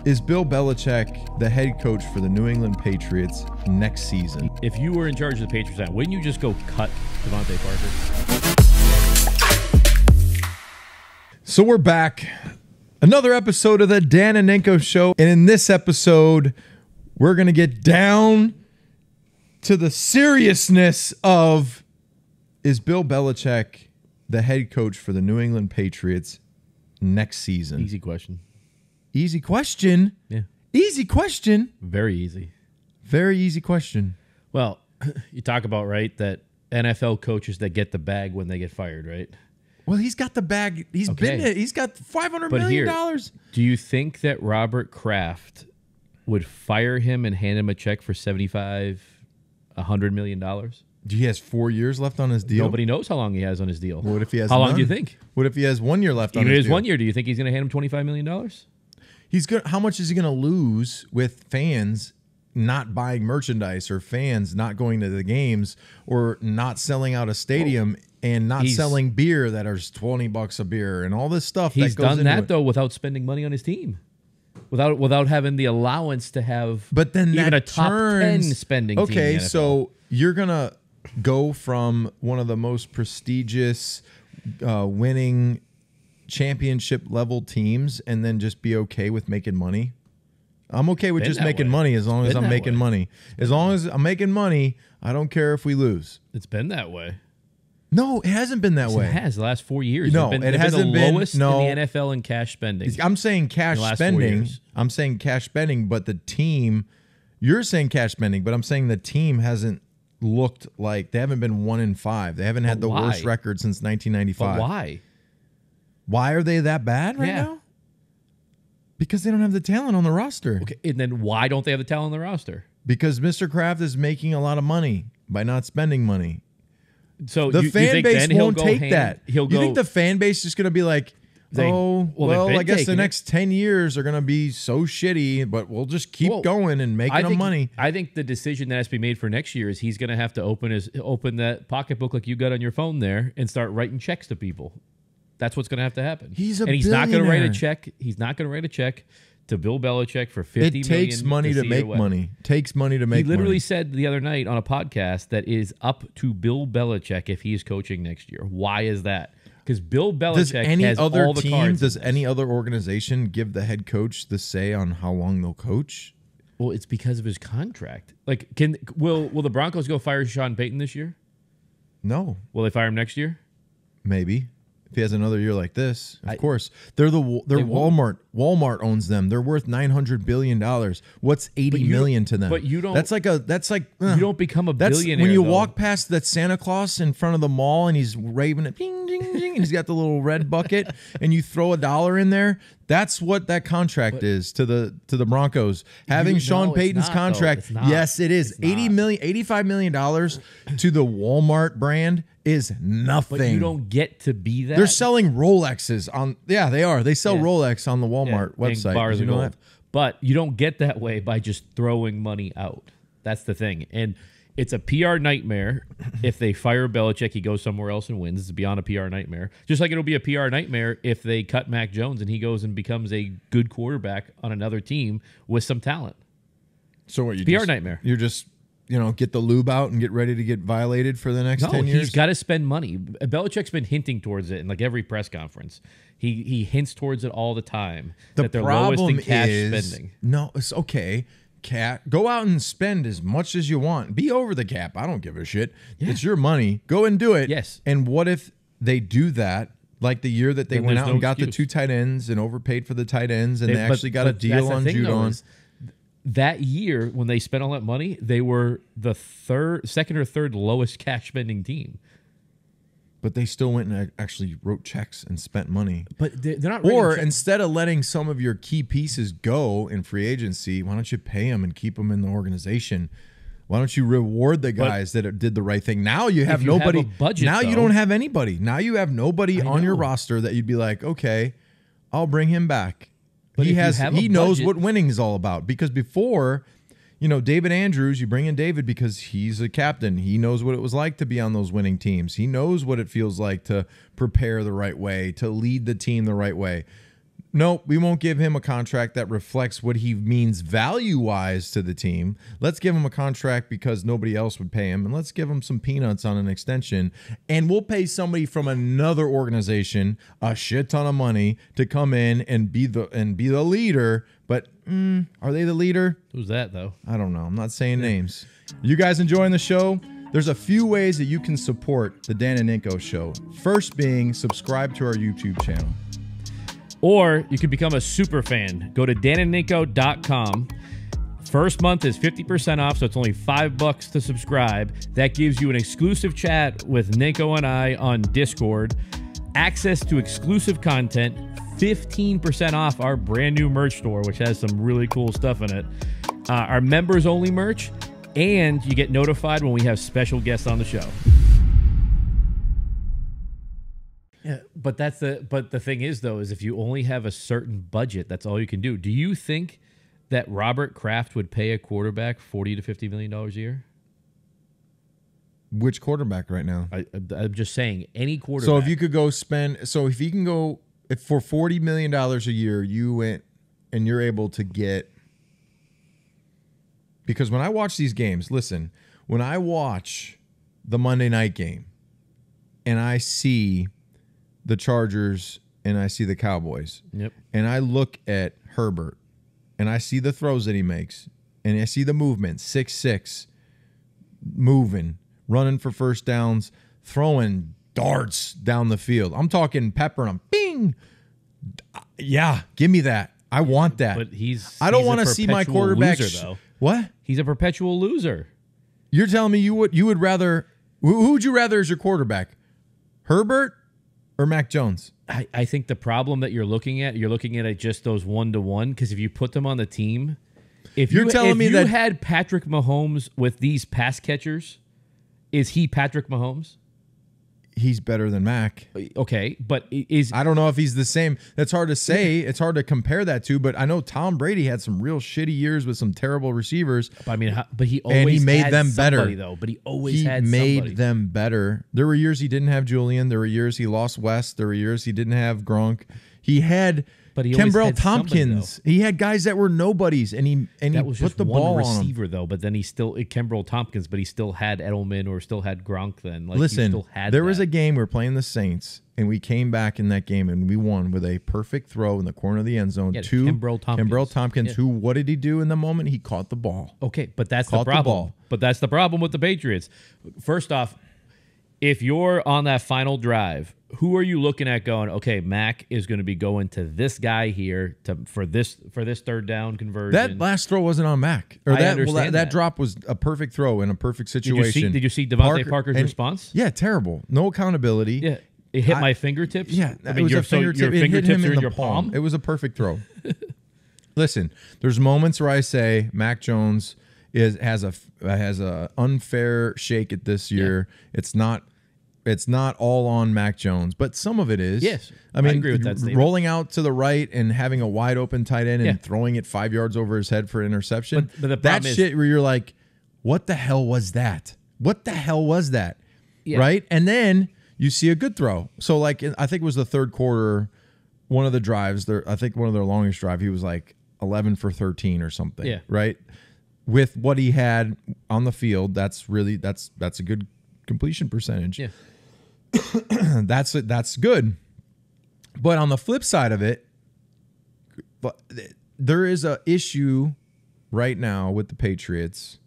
Is Bill Belichick the head coach for the New England Patriots next season? If you were in charge of the Patriots now, wouldn't you just go cut Devontae Parker? So we're back. Another episode of the Dan and Ninko Show. And in this episode, we're going to get down to the seriousness of, is Bill Belichick the head coach for the New England Patriots next season? Easy question. Easy question. Yeah. Easy question. Very easy. Very easy question. Well, you talk about, right, that NFL coaches that get the bag when they get fired, right? Well, he's got the bag. He's been it. He's got $500 million. Do you think that Robert Kraft would fire him and hand him a check for $100 million? He has 4 years left on his deal. Nobody knows how long he has on his deal. What if he has How none? long do you think? What if he has 1 year left on his deal? Even if it is 1 year, do you think he's going to hand him $25 million? He's good. How much is he going to lose with fans not buying merchandise, or fans not going to the games, or not selling out a stadium, and not selling beer that are $20 a beer, and all this stuff? He's that goes done into that it. though without spending money on his team, without having the allowance to have. But then even that a top 10 turns, spending. team Okay, in the NFL. so you're gonna go from one of the most prestigious, winning championship level teams, and then just be okay with making money? I'm okay with just making money as long as I'm making money. As long as I'm making money, I don't care if we lose. It's been that way. No, it hasn't been that way. It has the last 4 years. No, it hasn't been the been. lowest No, in the NFL in cash spending. I'm saying cash spending. I'm saying cash spending, but the team. You're saying cash spending, but I'm saying the team hasn't looked like, they haven't been 1-5. They haven't had the worst record since 1995. But why? Why are they that bad right now? Because they don't have the talent on the roster. Okay, and then why don't they have the talent on the roster? Because Mr. Kraft is making a lot of money by not spending money. So the fan base won't take that. You think the fan base is going to be like, I guess the next 10 years are going to be so shitty, but we'll just keep going and making them money. I think the decision that has to be made for next year is he's going to have to open that pocketbook like you got on your phone there and start writing checks to people. That's what's going to have to happen. He's not going to write a check. He's not going to write a check to Bill Belichick for $50 million. It takes money to make money. Takes money to make money. He literally said the other night on a podcast that is up to Bill Belichick if he's coaching next year. Why is that? Because Bill Belichick has all the cards. Does any other organization give the head coach the say on how long they'll coach? Well, it's because of his contract. Like, will the Broncos go fire Sean Payton this year? No. Will they fire him next year? Maybe. If he has another year like this, of course. They're Walmart. Walmart owns them. They're worth $900 billion. What's $80 million to them? But you don't. That's like you don't become a billionaire. When you walk past that Santa Claus in front of the mall and he's waving it, ding, ding, ding, and he's got the little red bucket, and you throw $1 in there. That's what that contract is to the Broncos. Having Sean Payton's contract, yes, it is. $85 million to the Walmart brand is nothing. But you don't get to be that. They're selling Rolexes on. Yeah, they are. They sell Rolex on the Walmart website. Bars you know that? But you don't get that way by just throwing money out. That's the thing. And it's a PR nightmare. If they fire Belichick, he goes somewhere else and wins. It's beyond a PR nightmare. Just like it'll be a PR nightmare if they cut Mac Jones and he goes and becomes a good quarterback on another team with some talent. So what? PR nightmare. You're just, get the lube out and get ready to get violated for the next 10 years? He's got to spend money. Belichick's been hinting towards it in like every press conference. He hints towards it all the time. The problem is cash spending. No, it's okay. Go out and spend as much as you want. Be over the cap. I don't give a shit. Yeah. It's your money. Go and do it. Yes. And what if they do that? Like the year that they went out and got the 2 tight ends and overpaid for the tight ends, and they actually got a deal on Judon. That year, when they spent all that money, they were the second or third lowest cash spending team. But they still went and actually wrote checks and spent money. But they're not. Or instead of letting some of your key pieces go in free agency, why don't you pay them and keep them in the organization? Why don't you reward the guys that did the right thing? Now you have nobody. Have a budget, now you don't have anybody. Now you have nobody on your roster that you'd be like, okay, I'll bring him back. But he knows what winning is all about. Because before, David Andrews, you bring in David because he's a captain. He knows what it was like to be on those winning teams. He knows what it feels like to prepare the right way, to lead the team the right way. we won't give him a contract that reflects what he means value-wise to the team. Let's give him a contract because nobody else would pay him, and let's give him some peanuts on an extension, and we'll pay somebody from another organization a shit ton of money to come in and be the leader. But are they the leader? Who's that, though? I don't know. I'm not saying names. You guys enjoying the show? There's a few ways that you can support the Dan and Ninko Show. First being subscribe to our YouTube channel. Or you can become a super fan. Go to danandninko.com. First month is 50% off, so it's only $5 to subscribe. That gives you an exclusive chat with Ninko and I on Discord, access to exclusive content, 15% off our brand new merch store, which has some really cool stuff in it, our members only merch, and you get notified when we have special guests on the show. Yeah, but the thing is, though, is if you only have a certain budget, that's all you can do. Do you think that Robert Kraft would pay a quarterback $40 to $50 million a year? Which quarterback right now? I'm just saying, any quarterback. So if you could go spend, if you can go for $40 million a year, you went and you're able to get. Because when I watch these games, listen, when I watch the Monday night game and I see the Chargers and I see the Cowboys, yep, and I look at Herbert and I see the throws that he makes and I see the movement, 6'6", moving, running for first downs, throwing darts down the field. I'm talking peppering them. Bing! Yeah, give me that. I want that. But I don't want to see my quarterback. Loser, though. What? He's a perpetual loser. You're telling me you would rather, who would you rather as your quarterback? Herbert or Mac Jones? I think the problem that you're looking at it just those 1-to-1, because if you put them on the team, if you had Patrick Mahomes with these pass catchers, is he Patrick Mahomes? He's better than Mac. Okay, but I don't know if he's the same. That's hard to say. It's hard to compare that to, but I know Tom Brady had some real shitty years with some terrible receivers. I mean, but he always made them better, though. But he always had somebody. He made them better. There were years he didn't have Julian. There were years he lost West. There were years he didn't have Gronk. He had Kembrell Tompkins. He had guys that were nobodies, and he put the ball on receiver though. But then he still Kembrell Tompkins, but he still had Edelman or still had Gronk. Then listen, there was a game we were playing the Saints, and we came back in that game and we won with a perfect throw in the corner of the end zone to Kembrell Tompkins. Who? What did he do in the moment? He caught the ball. Okay, but that's the problem. But that's the problem with the Patriots. First off, if you're on that final drive, who are you looking at going, okay, Mac is going to be going to this guy here for this third down conversion? That last throw wasn't on Mac. That drop was a perfect throw in a perfect situation. Did you see Devontae Parker's response? Yeah, terrible. No accountability. Yeah. It hit my fingertips? Yeah. I mean, your fingertips are in your palm? It was a perfect throw. Listen, there's moments where I say Mac Jones has a unfair shake at this year. Yeah. It's not all on Mac Jones, but some of it is. Yes, I mean, agree with that statement. Rolling out to the right and having a wide open tight end and throwing it 5 yards over his head for an interception. But that shit where you're like, what the hell was that? What the hell was that? Yeah. Right? And then you see a good throw. So like, I think it was the third quarter, one of the drives, I think one of their longest drive, he was like 11 for 13 or something. Yeah. Right? With what he had on the field, that's a good completion percentage. Yeah. That's good. But on the flip side of it, there is a issue right now with the Patriots,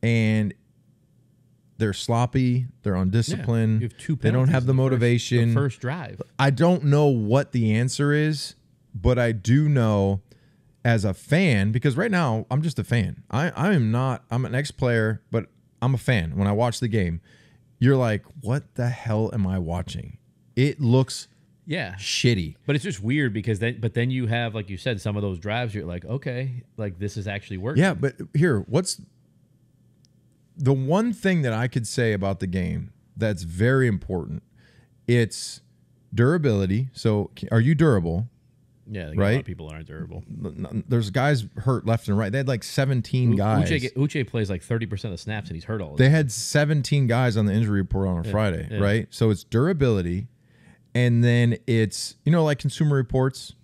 and they're sloppy, they're undisciplined. You have two they don't have the motivation. The first drive. I don't know what the answer is, but I do know as a fan, because right now I'm just a fan. I'm an ex-player, but I'm a fan. When I watch the game, you're like, what the hell am I watching? It looks shitty. But it's just weird because then you have, like you said, some of those drives, you're like, okay, like this is actually working. Yeah, but here, what's the one thing that I could say about the game that's very important? It's durability. So are you durable? Yeah, right? A lot of people aren't durable. There's guys hurt left and right. They had like 17 guys. Uche plays like 30% of snaps, and he's hurt all the time. They had 17 guys on the injury report on a Friday, right? So it's durability, and then it's, like Consumer Reports,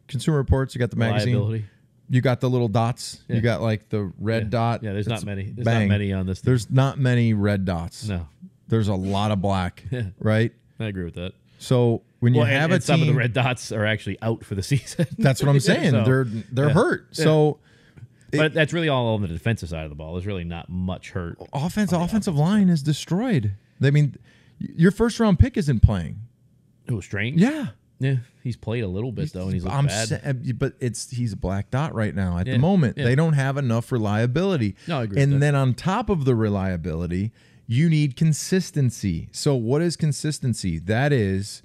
Consumer Reports. You got the magazine. Liability. You got the little dots. You got like the red dot. Yeah, there's not many. There's not many on this thing. There's not many red dots. No. There's a lot of black. Right? I agree with that. So when you have a team, some of the red dots are actually out for the season. That's what I'm saying. So, they're hurt. Yeah. So but that's really all on the defensive side of the ball. There's really not much hurt. Offensive line is destroyed. I mean, your first round pick isn't playing. Oh, Strange? Yeah. Yeah, he's played a little bit though, and he's looked bad. But he's a black dot right now. At the moment, they don't have enough reliability. No, I agree. And then on top of the reliability, you need consistency. So what is consistency? That is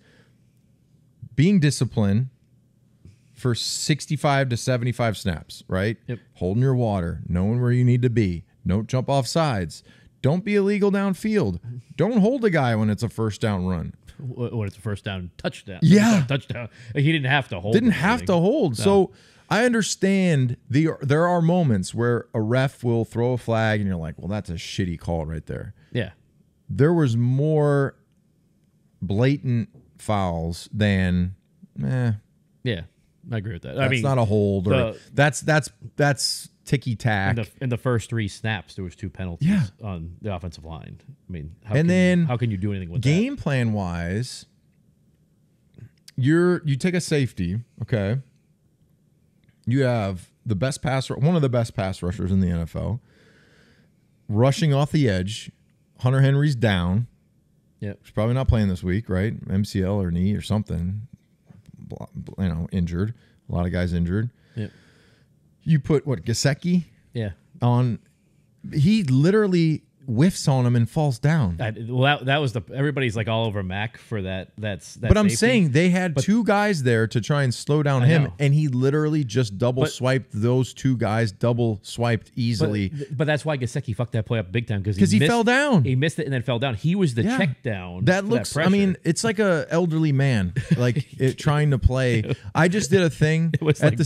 being disciplined for 65 to 75 snaps, right? Yep. Holding your water, knowing where you need to be. Don't jump off sides. Don't be illegal downfield. Don't hold a guy when it's a first down run. When it's a first down touchdown. Yeah. Touchdown. He didn't have to hold. Didn't have to hold. No. So I understand there are moments where a ref will throw a flag and you're like, well, that's a shitty call right there. Yeah. There was more blatant fouls than, Yeah, I agree with that. That's not a hold. Or that's ticky tack. In the first 3 snaps, there was 2 penalties on the offensive line. I mean, how can you do anything with game plan wise? You take a safety, okay. You have one of the best pass rushers in the NFL, rushing off the edge. Hunter Henry's down. Yep. He's probably not playing this week, right? MCL or knee or something. Injured. A lot of guys injured. Yep. You put Gesicki? Yeah. On. He literally whiffs on him and falls down. That was everybody's like all over Mac for that. But safety. I'm saying they had 2 guys there to try and slow down him, and he literally just swiped those 2 guys, swiped easily. But that's why Gesicki fucked that play up big time because he fell down. He missed it and then fell down. He was the check down. That looks. I mean, it's like a elderly man trying to play. I just did a thing It was like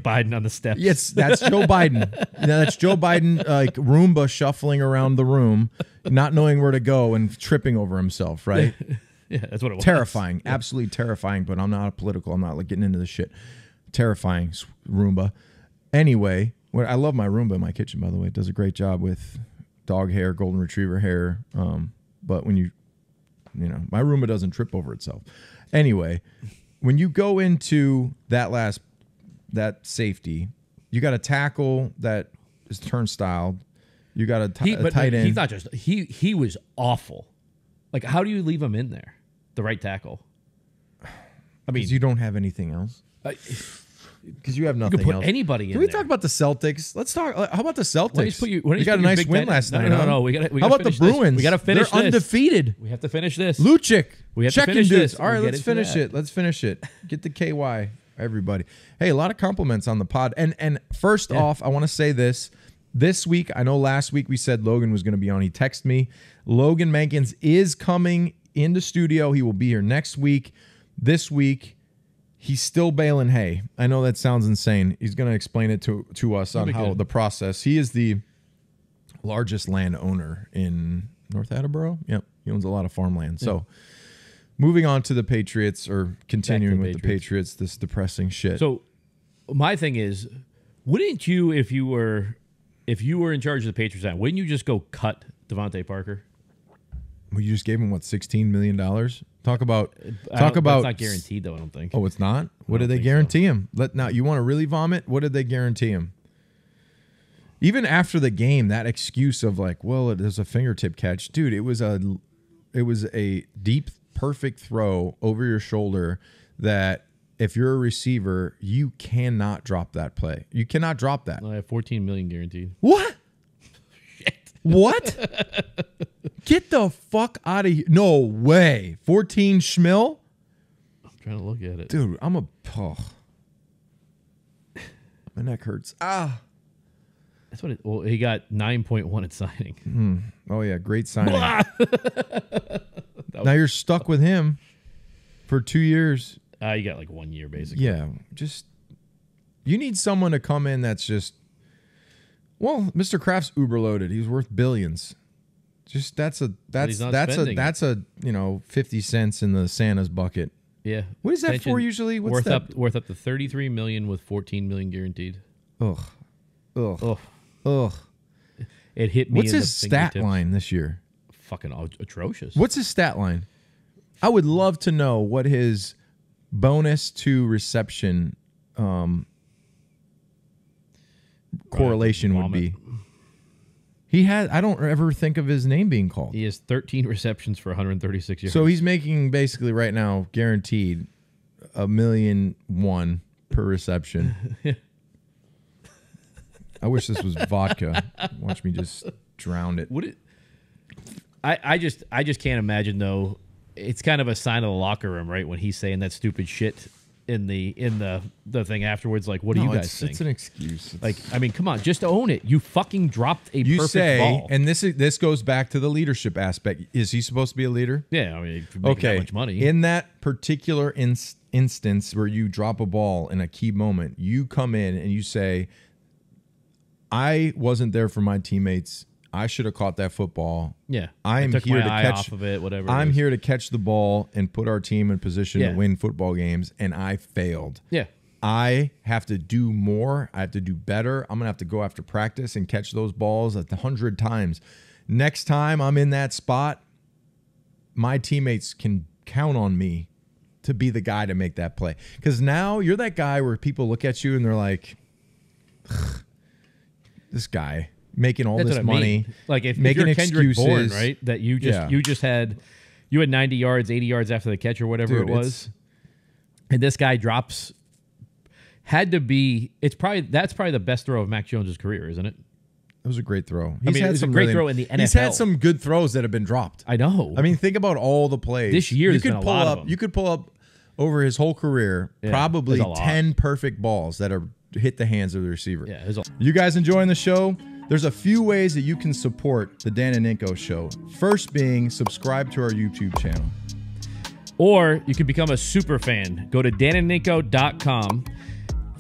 Biden on the steps. Yes, that's Joe Biden. That's Joe Biden, like Roomba shuffling around the room, not knowing where to go and tripping over himself, right? Yeah, that's what it was. Terrifying, absolutely terrifying, but I'm not political. I'm not like getting into this shit. Terrifying Roomba. Anyway, I love my Roomba in my kitchen, by the way. It does a great job with dog hair, golden retriever hair. But when my Roomba doesn't trip over itself. Anyway, when you go into that safety, you got a tackle that is turnstile. You got a tight end. He's not just he was awful. Like, how do you leave him in there, the right tackle? I mean, because you don't have anything else. Because you have nothing you could put else. Anybody in Can we there. talk about the Celtics? Let's talk. How about the Celtics? You got a nice win last night. No. We got. How about the Bruins? We got to finish. They're undefeated. We have to finish this. Lucic. We have to finish dudes. this. All right, let's finish it. Let's finish it. Get the KY, everybody. Hey, a lot of compliments on the pod. And first off, I want to say this. This week, I know last week we said Logan was going to be on. He texted me. Logan Mankins is coming into studio. He will be here next week. This week, he's still baling hay. I know that sounds insane. He's going to explain it to us on how the process. He is the largest landowner in North Attleboro. Yep. He owns a lot of farmland. Yeah. So moving on to the Patriots, or continuing with the Patriots, this depressing shit. So my thing is, wouldn't you, if you were in charge of the Patriots, wouldn't you just go cut Devontae Parker? Well, you just gave him $16 million. Talk about. That's not guaranteed though. I don't think. Oh, it's not. What did they guarantee him? Now you want to really vomit? What did they guarantee him? Even after the game, that excuse of like, well, it was a fingertip catch, dude. It was a deep, perfect throw over your shoulder that. If you're a receiver, you cannot drop that play. You cannot drop that. I have $14 million guaranteed. What? Shit. What? Get the fuck out of here. No way. 14 schmil? I'm trying to look at it. Dude, my neck hurts. Ah. That's what well, he got 9.1 at signing. Oh, yeah. Great signing. Now you're stuck with him for 2 years. You got like 1 year, basically. Yeah, you need someone to come in that's just, well, Mr. Kraft's uber loaded. He's worth billions. Just that's a 50 cents in the Santa's bucket. Yeah. What is that for usually? What's that? Worth up to $33 million with $14 million guaranteed. Ugh. It hit me. What's his stat line this year? Fucking atrocious. What's his stat line? I would love to know what his bonus to reception correlation would be. He had. I don't ever think of his name being called. He has 13 receptions for 136 yards. So he's making basically right now guaranteed $1.1 million per reception. I wish this was vodka. Watch me just drown it. Would it? I just can't imagine though. It's kind of a sign of the locker room, right? When he's saying that stupid shit in the thing afterwards, like, what do you guys think? It's an excuse. Like, I mean, come on, just own it. You fucking dropped a perfect ball. And this goes back to the leadership aspect. Is he supposed to be a leader? Yeah, I mean, if you're making that much money. In that particular instance where you drop a ball in a key moment, you come in and you say, I wasn't there for my teammates. I should have caught that football. Yeah, I'm took here my to eye catch off of it. Whatever. I'm here to catch the ball and put our team in position Yeah. to win football games, and I failed. Yeah, I have to do more. I have to do better. I'm gonna have to go after practice and catch those balls 100 times. Next time I'm in that spot, my teammates can count on me to be the guy to make that play. Because now you're that guy where people look at you and they're like, this guy making all this money, like if making you're Kendrick excuses, Bourne, right? That you just had 90 yards, 80 yards after the catch or whatever it was, and this guy drops. Had to be. That's probably the best throw of Mac Jones' career, isn't it? It was a great throw. It was a great throw in the NFL. He's had some good throws that have been dropped. I know. I mean, think about all the plays This year. You could pull up. You could pull up over his whole career, probably 10 perfect balls that are hit the hands of the receiver. Yeah. You guys enjoying the show? There's a few ways that you can support the Dan and Ninko Show. First being subscribe to our YouTube channel. Or you can become a super fan. Go to danandninko.com.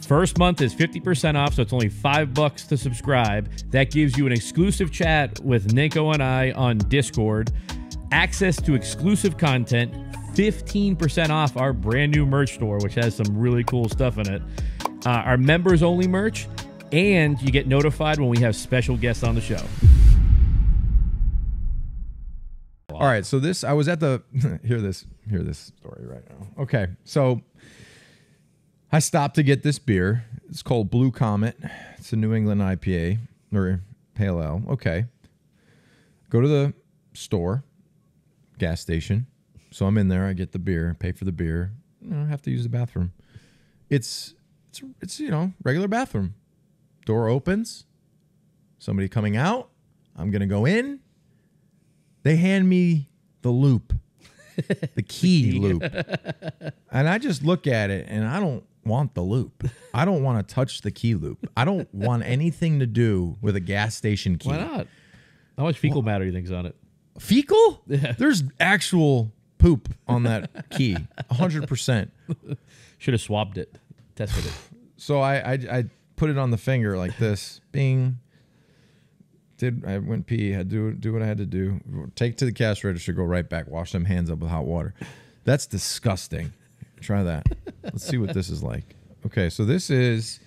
First month is 50% off, so it's only $5 to subscribe. That gives you an exclusive chat with Ninko and I on Discord, access to exclusive content, 15% off our brand new merch store, which has some really cool stuff in it, our members only merch, and you get notified when we have special guests on the show. All right, so I was at the hear this story right now. Okay, so I stopped to get this beer. It's called Blue Comet. It's a New England IPA or Pale Ale. Okay, go to the store, gas station. So I'm in there. I get the beer, pay for the beer. I have to use the bathroom. It's regular bathroom. Door opens. Somebody coming out. I'm gonna go in. They hand me the loop, the key loop. And I just look at it and I don't want the loop. I don't want to touch the key loop. I don't want anything to do with a gas station key. Why not? How much fecal matter do you think's on it? Fecal? Yeah. There's actual poop on that key. 100%. Should have swabbed it, tested it. So I put it on the finger like this. Bing. I went pee, had to do what I had to do. Take it to the cash register, go right back, wash them hands up with hot water. That's disgusting. Try that. Let's see what this is like. Okay, so this is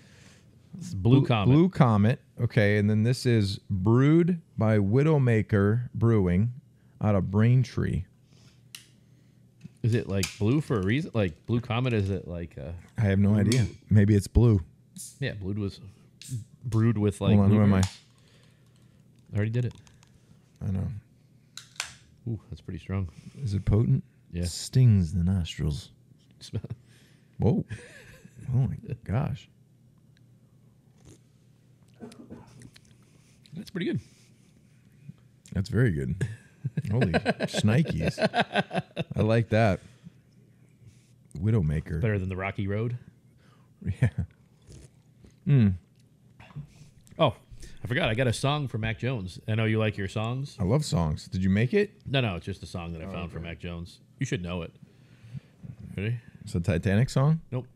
Blue Comet. Blue Comet. Okay, and then this is brewed by Widowmaker Brewing out of Braintree. Is it like blue for a reason? Like Blue Comet, is it like I have no idea. Maybe it's blue. Yeah, brewed with like Hold on, who am I? I already did it. I know. Ooh, that's pretty strong. Is it potent? Yeah. Stings the nostrils. Whoa. Oh my gosh. That's pretty good. That's very good. Holy shnikes. I like that. Widowmaker. Better than the Rocky Road? Yeah. Oh, I forgot. I got a song for Mac Jones. I know you like your songs. I love songs. Did you make it? No, it's just a song that I found for Mac Jones. You should know it. Ready? It's a Titanic song? Nope.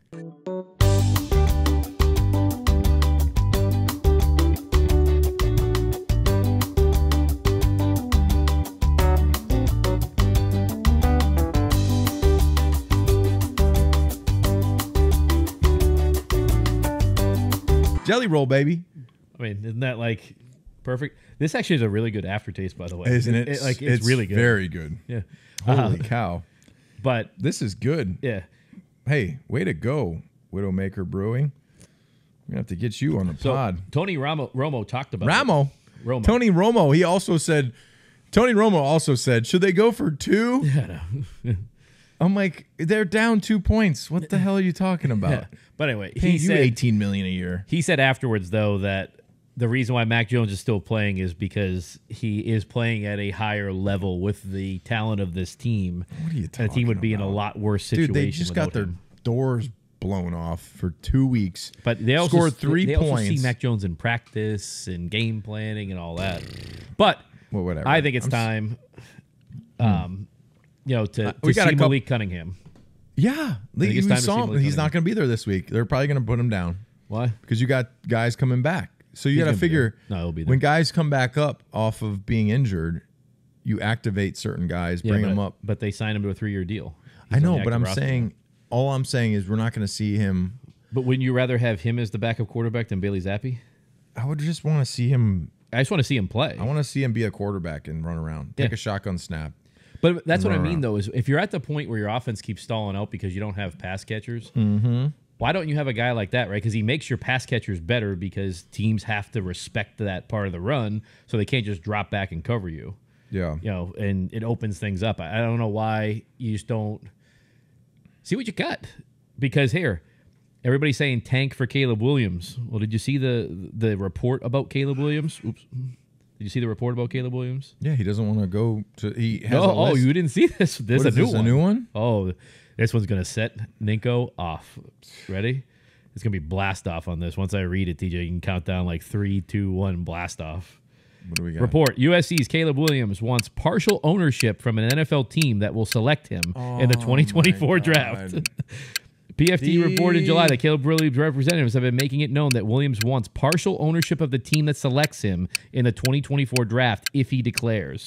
jelly roll, baby. I mean, isn't that like perfect? This actually is a really good aftertaste, by the way. Isn't it? It's really good. Very good. Yeah. Holy cow. But this is good. Yeah. Hey, way to go, Widowmaker Brewing. We're going to have to get you on the pod. Tony Romo talked about Romo. Tony Romo. Tony Romo also said, should they go for 2? Yeah, no. I'm like, they're down 2 points. What the hell are you talking about? Yeah. But anyway, he said $18 million a year. He said afterwards, though, that the reason why Mac Jones is still playing is because he is playing at a higher level with the talent of this team. What are you talking about? And the team would be in a lot worse situation. Dude, they just got their doors blown off for 2 weeks. But they also scored 3 they points. Also see Mac Jones in practice and game planning and all that. But well, whatever. I think it's time, to we got see Malik Cunningham. Yeah, he's not going to be there this week. They're probably going to put him down. Why? Because you got guys coming back. So you got to figure he'll be there. When guys come back up off of being injured, you activate certain guys, bring them up. But they signed him to a 3-year deal. I know, but all I'm saying is we're not going to see him. But wouldn't you rather have him as the backup quarterback than Bailey Zappi? I would just want to see him. I just want to see him play. I want to see him be a quarterback and run around, take a shotgun snap. But that's what I mean, though, is if you're at the point where your offense keeps stalling out because you don't have pass catchers, why don't you have a guy like that, right? Because he makes your pass catchers better because teams have to respect that part of the run, so they can't just drop back and cover you. Yeah. And it opens things up. I don't know why you just don't see what you got. Because here, everybody's saying tank for Caleb Williams. Well, did you see the report about Caleb Williams? Oops. Did you see the report about Caleb Williams? Yeah, he doesn't want to go to. He has a list. You didn't see this? This is a new one. Oh, this one's gonna set Ninko off. Ready? It's gonna be blast off on this. Once I read it, TJ, you can count down like 3, 2, 1, blast off. What do we got? Report: USC's Caleb Williams wants partial ownership from an NFL team that will select him in the 2024 draft. PFT reported in July that Caleb Williams' representatives have been making it known that Williams wants partial ownership of the team that selects him in the 2024 draft if he declares.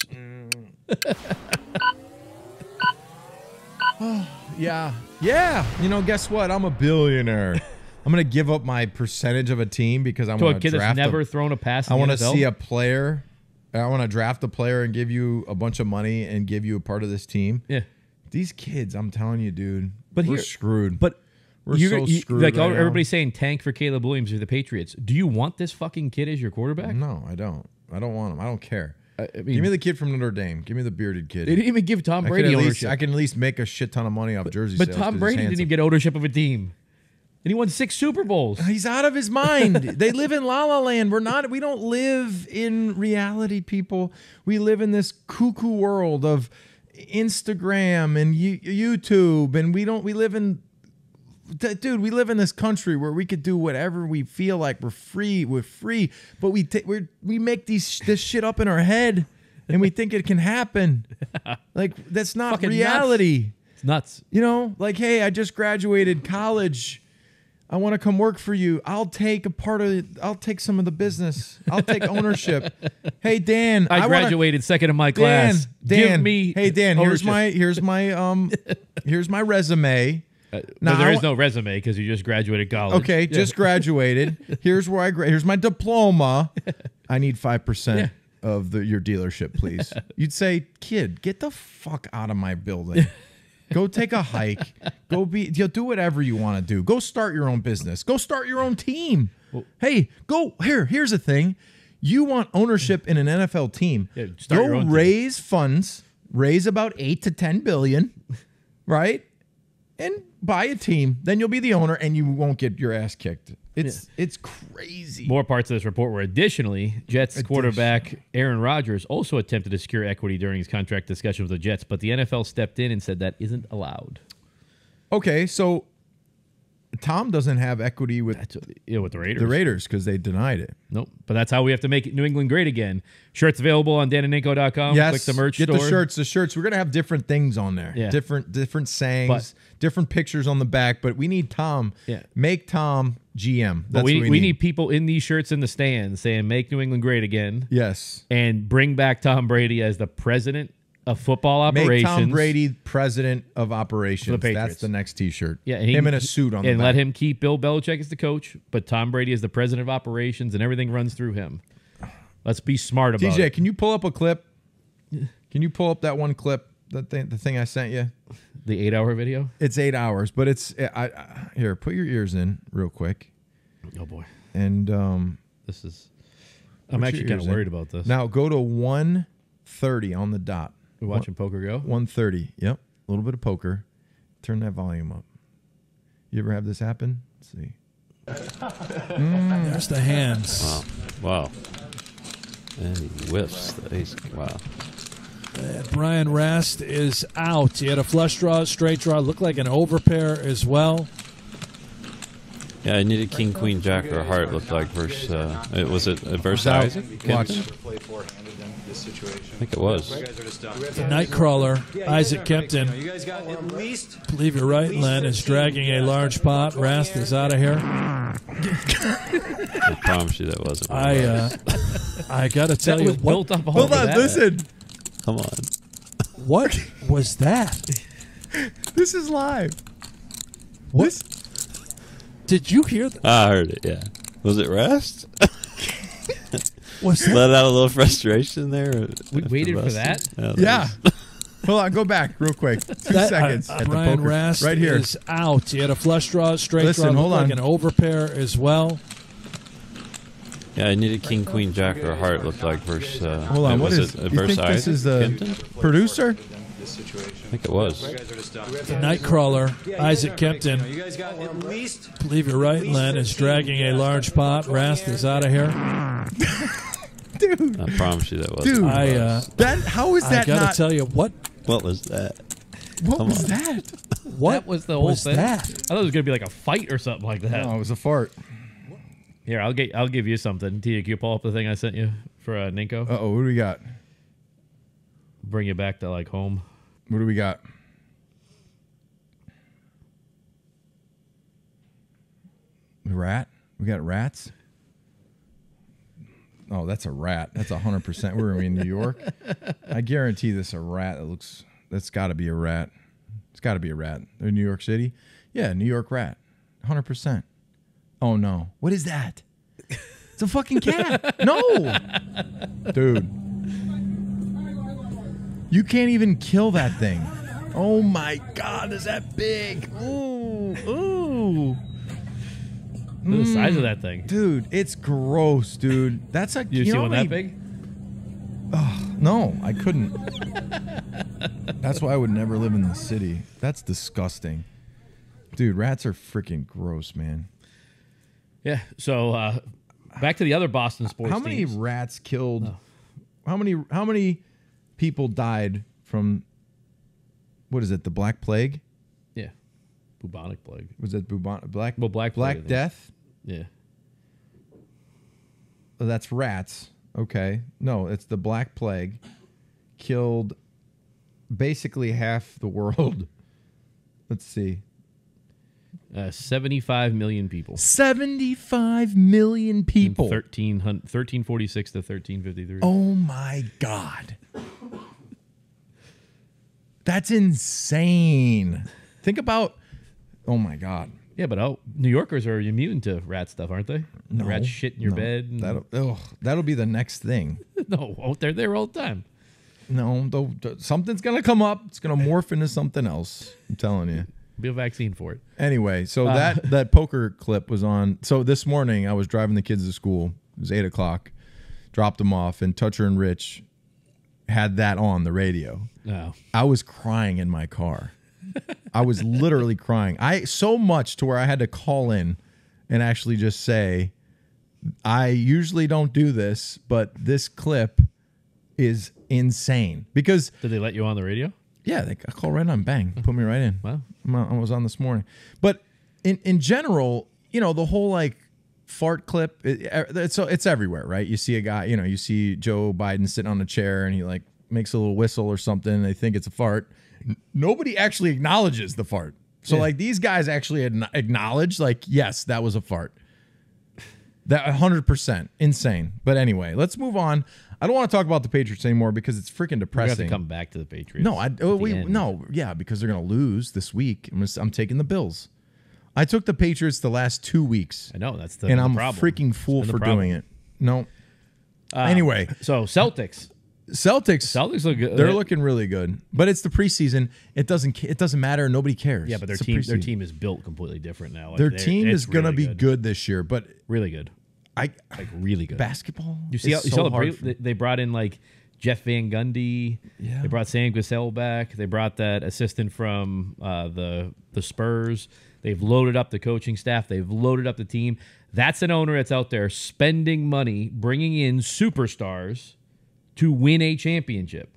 Yeah. Guess what? I'm a billionaire. I'm going to give up my percentage of a team because I want to a kid draft that's never thrown a pass in I want the to NFL? see a player. I want to draft a player and give you a bunch of money and give you a part of this team. Yeah. These kids, I'm telling you, dude, but we're screwed. But we're so screwed. Like right everybody's saying tank for Caleb Williams or the Patriots. Do you want this fucking kid as your quarterback? No, I don't. I don't want him. I don't care. I mean, give me the kid from Notre Dame. Give me the bearded kid. They didn't even give Tom Brady ownership. I can at least make a shit ton of money off jersey sales. But Tom Brady didn't even get ownership of a team. And he won 6 Super Bowls. He's out of his mind. They live in La La Land. We don't live in reality, people. We live in this cuckoo world of Instagram and YouTube, and we live in this country where we could do whatever we feel like. We're free, but we make this shit up in our head, and we think it can happen. Like that's not fucking reality. Nuts. It's nuts. Like, hey, I just graduated college. I want to come work for you. I'll take some of the business. I'll take ownership. Hey, Dan, I graduated second in my class. Dan, give me hey, Dan, ownership. here's my resume. Now, there is no resume because you just graduated college. Okay, just graduated. Here's where here's my diploma. I need 5% of your dealership, please. You'd say, kid, get the fuck out of my building. Go take a hike. Do whatever you want to do. Go start your own business. Go start your own team. Well, hey, here's the thing. You want ownership in an NFL team. Yeah, start your own team. Raise funds. Raise about 8 to 10 billion, right? And buy a team. Then you'll be the owner and you won't get your ass kicked. It's crazy. More parts of this report were additionally, Jets quarterback Aaron Rodgers also attempted to secure equity during his contract discussion with the Jets, but the NFL stepped in and said that isn't allowed. Okay, so Tom doesn't have equity with with the Raiders. The Raiders because they denied it. Nope. But that's how we have to make New England great again. Shirts available on danandninko.com. Yes. Click the merch Get store. the shirts. We're going to have different things on there. Yeah. Different sayings, different pictures on the back. But we need Tom. Yeah. Make Tom GM. That's what we need. need people in these shirts in the stands saying make New England great again. Yes. And bring back Tom Brady as the president of football Make operations. Tom Brady president of operations. For the Patriots. That's the next T-shirt. Yeah, him in a suit on the and back. let him keep Bill Belichick as the coach, but Tom Brady is the president of operations, and everything runs through him. Let's be smart about it. TJ, can you pull up a clip? Can you pull up that one clip? The thing I sent you. The 8-hour video. It's 8 hours, but it's here. Put your ears in real quick. Oh boy. And this is. I'm actually kind of worried about this. Now go to 1:30 on the dot. We're watching Poker Go. 1:30. Yep. A little bit of poker. Turn that volume up. You ever have this happen? Let's see. There's the hands. Wow. And he whiffs. Wow. Brien Rast is out. He had a flush draw, straight draw, looked like an overpair as well. Yeah, I needed king, queen, jack, or heart. Looked like versus. Was it versus Isaac? Watch. I think it was. The Nightcrawler, Isaac Kempton. Believe you're right, Len, is dragging a large pot. Rast is out of here. I promise you that wasn't. I got to tell you, built up all Hold on, that. listen. Come on. what was that? This is live. What? Did you hear that? I heard it, yeah. Was it rest? Was that? Let out a little frustration there. We waited for that? Yeah. Hold on, go back real quick. 2 seconds. At the Brien poker. Rast Right here. is out. He had a flush draw, straight draw, hold looked like on. an overpair as well. Yeah, I needed king, queen, jack, or heart. Looked like versus. Hold on, what was is? it You versus think this Isaac is the Kempton? producer? I think it was. The Nightcrawler, Isaac Kempton. Believe you're right, Len, is dragging a large pot. Rast is out of here. Dude. I promise you that wasn't. Dude. That how is that I got not? to tell you, what What was that? What was that? what That was the whole was thing. that? I thought it was gonna be like a fight or something like that. No, it was a fart. Here, I'll give you something. Tia, can you pull up the thing I sent you for Ninko? Uh-oh, what do we got? Bring you back to like home. What do we got? Rat? We got rats? Oh, that's a rat. That's 100%. We're in New York. I guarantee this a rat that looks... That's got to be a rat. It's got to be a rat. In New York City? Yeah, New York rat. 100%. Oh, no. What is that? It's a fucking cat. No. Dude. You can't even kill that thing. Oh, my God. Is that big? Ooh. Ooh. Look at the size of that thing. Dude, it's gross, dude. That's a... You see know one how that many- big? No, I couldn't. That's why I would never live in the city. That's disgusting. Dude, rats are freaking gross, man. Yeah. So back to the other Boston sports How many teams. rats killed? How many people died from, what is it, the Black Plague? Yeah. Bubonic plague. Was it Black Well, Black Plague, I Black think. Death? Yeah. Oh, that's rats. Okay. No, it's the Black Plague. Killed basically half the world. Let's see. 75 million people. 75 million people. 1346 to 1353. Oh my God. That's insane. Think about, oh my God. Yeah, but New Yorkers are immune to rat stuff, aren't they? No. Rats shit in your bed. and- That'll be the next thing. No, they're there all the time. No, something's going to come up. It's going to morph into something else. I'm telling you. Be a vaccine for it. Anyway, so that poker clip was on. So this morning I was driving the kids to school. It was 8 o'clock. Dropped them off, and Toucher and Rich had that on the radio. No. I was crying in my car. I was literally crying. So much to where I had to call in and actually just say, I usually don't do this, but this clip is insane. Because Did they let you on the radio? yeah, I call right on, bang, put me right in. Wow. I was on this morning. But in general, you know, the whole like fart clip, it's everywhere, right? You see a guy, you know, you see Joe Biden sitting on a chair and he like makes a little whistle or something and they think it's a fart. Nobody actually acknowledges the fart. So like these guys actually acknowledge like, yes, that was a fart. That 100% insane. But anyway, let's move on. I don't want to talk about the Patriots anymore because it's freaking depressing. We have to come back to the Patriots. No, because they're going to lose this week. I'm taking the Bills. I took the Patriots the last 2 weeks. I know that's the and I'm problem. a freaking fool for doing it. No. Anyway, so Celtics look good. They're looking really good, but it's the preseason. It doesn't matter. Nobody cares. Yeah, but their team is built completely different now. Their team is going to be good this year, but really good. Really good. Basketball. You saw they brought in like Jeff Van Gundy. Yeah. They brought Sam Cassell back. They brought that assistant from the Spurs. They've loaded up the coaching staff. They've loaded up the team. That's an owner that's out there spending money, bringing in superstars to win a championship.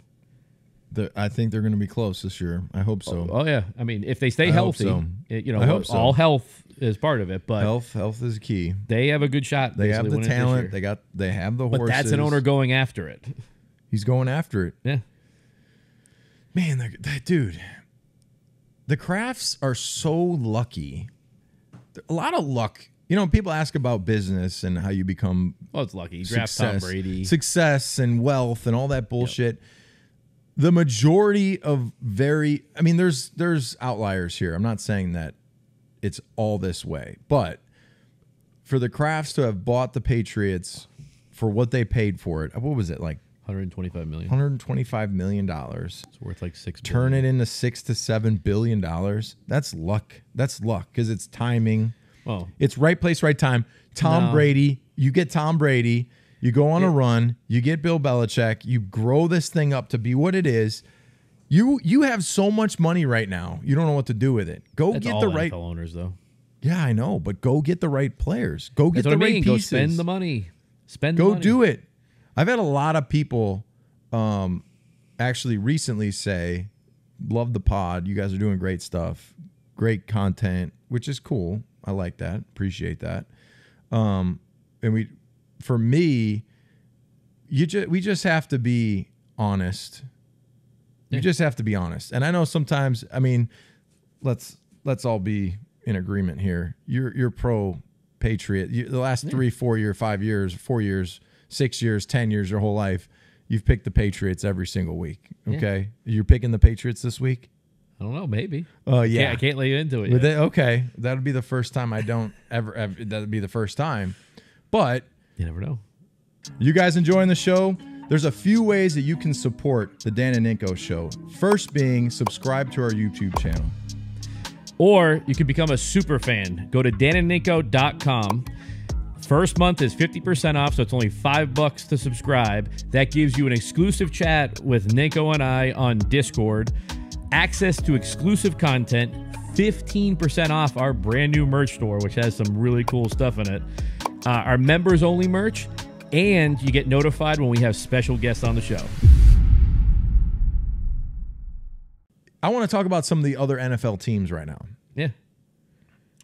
I think they're going to be close this year. I hope so. Oh yeah. I mean, if they stay healthy, I hope so. All health is part of it. But health is key. They have a good shot. They have the talent. They have the horses. But that's an owner going after it. He's going after it. Yeah. Man, dude. The Krafts are so lucky. A lot of luck. You know, people ask about business and how you become it's lucky. You draft Tom Brady. Success and wealth and all that bullshit. Yep. The majority of there's outliers here. I'm not saying that it's all this way. But for the Krafts to have bought the Patriots for what they paid for it, what was it, like $125 million. $125 million. It's worth like $6 billion. Turn it into $6 to $7 billion. That's luck. That's luck because it's timing. Oh, it's right place, right time. Tom Brady. You get Tom Brady. You go on a run. You get Bill Belichick. You grow this thing up to be what it is. You have so much money right now. You don't know what to do with it. Go get the right NFL owners, though. Yeah, I know, but go get the right players. Go get the right pieces. Go spend the money. Go do it. I've had a lot of people actually recently say, love the pod. You guys are doing great stuff. Great content, which is cool. I like that. Appreciate that. And for me, we just have to be honest. You just have to be honest. And I know sometimes, let's all be in agreement here. You're pro Patriot. The last 3, 4 years, 5 years, 4 years, 6 years, 10 years, your whole life, you've picked the Patriots every single week. Okay? Yeah. You're picking the Patriots this week? I don't know, maybe. Yeah. I can't let you into it yet. Okay. That'll be the first time I don't ever that'll be the first time. But you never know. You guys enjoying the show? There's a few ways that you can support the Dan and Ninko Show. First being subscribe to our YouTube channel. Or you can become a super fan. Go to danandninko.com. First month is 50% off, so it's only $5 to subscribe. That gives you an exclusive chat with Ninko and I on Discord, access to exclusive content, 15% off our brand new merch store, which has some really cool stuff in it, our members only merch, and you get notified when we have special guests on the show. I want to talk about some of the other NFL teams right now. Yeah.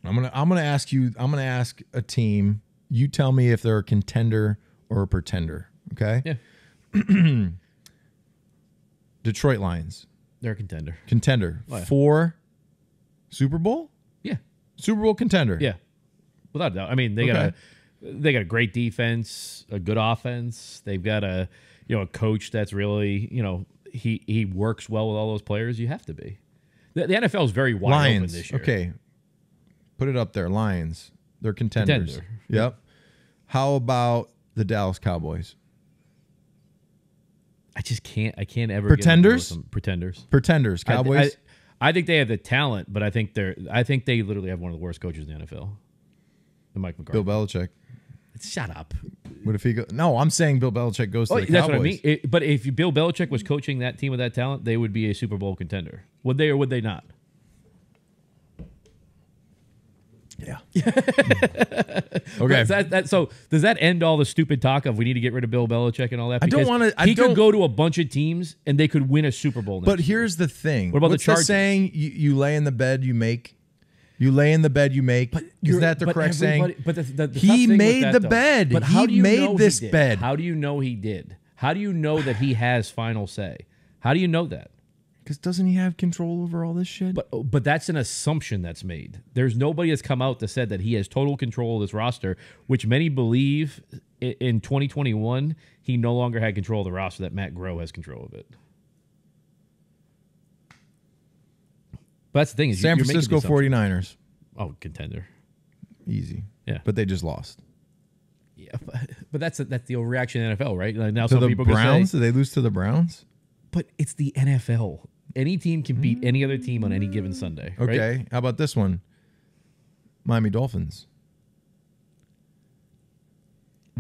I'm gonna ask a team. You tell me if they're a contender or a pretender. Okay? Yeah. Detroit Lions. They're a contender. Contender. Oh, yeah. For Super Bowl? Yeah. Super Bowl contender. Yeah. Without a doubt. I mean, they got a great defense, a good offense. They've got a coach that's really, he works well with all those players. You have to be. The NFL is very wide open this year. Okay. Put it up there. Lions. They're contenders. Contender. Yep. How about the Dallas Cowboys? I can't ever Pretenders? get them. Pretenders. Pretenders. Cowboys. I think they have the talent, but I think they literally have one of the worst coaches in the NFL. And Mike McCarthy. Bill Belichick. Shut up. What if he go? No, I'm saying Bill Belichick goes to the Cowboys. That's what I mean. But if Bill Belichick was coaching that team with that talent, they would be a Super Bowl contender. Would they or would they not? Yeah. Okay. So does that end all the stupid talk of we need to get rid of Bill Belichick and all that? Because I don't want to. He could go to a bunch of teams and they could win a Super Bowl. But here's the thing. What about What's the Chargers? saying? You lay in the bed you make. You lay in the bed you make. Is that the correct saying? But the he made the bed. But how do you made know this he did? bed. How do you know he did? How do you know that he has final say? How do you know that? Because doesn't he have control over all this shit? But that's an assumption that's made. There's nobody that's come out that said that he has total control of this roster, which many believe in 2021 he no longer had control of the roster, that Matt Groh has control of it. But that's the thing. Is San you're making Francisco the assumption. 49ers. Oh, contender. Easy. Yeah. But they just lost. Yeah, but that's the overreaction in the NFL, right? Like now To some the people Browns? Say, Did they lose to the Browns? but it's the NFL. Any team can beat any other team on any given Sunday. Okay. Right? How about this one? Miami Dolphins.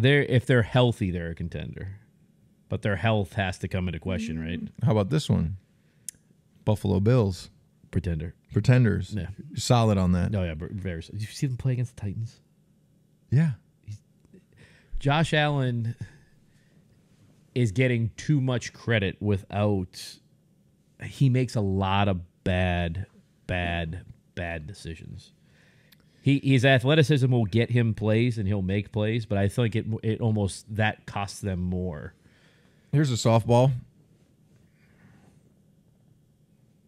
If they're healthy, they're a contender. But their health has to come into question, right? How about this one? Buffalo Bills. Pretender. Pretenders. Yeah. You're solid on that. No, yeah, very. Did you see them play against the Titans? Yeah. Josh Allen is getting too much credit without. He makes a lot of bad decisions. His athleticism will get him plays and he'll make plays, but I think it almost that costs them more. Here's a softball.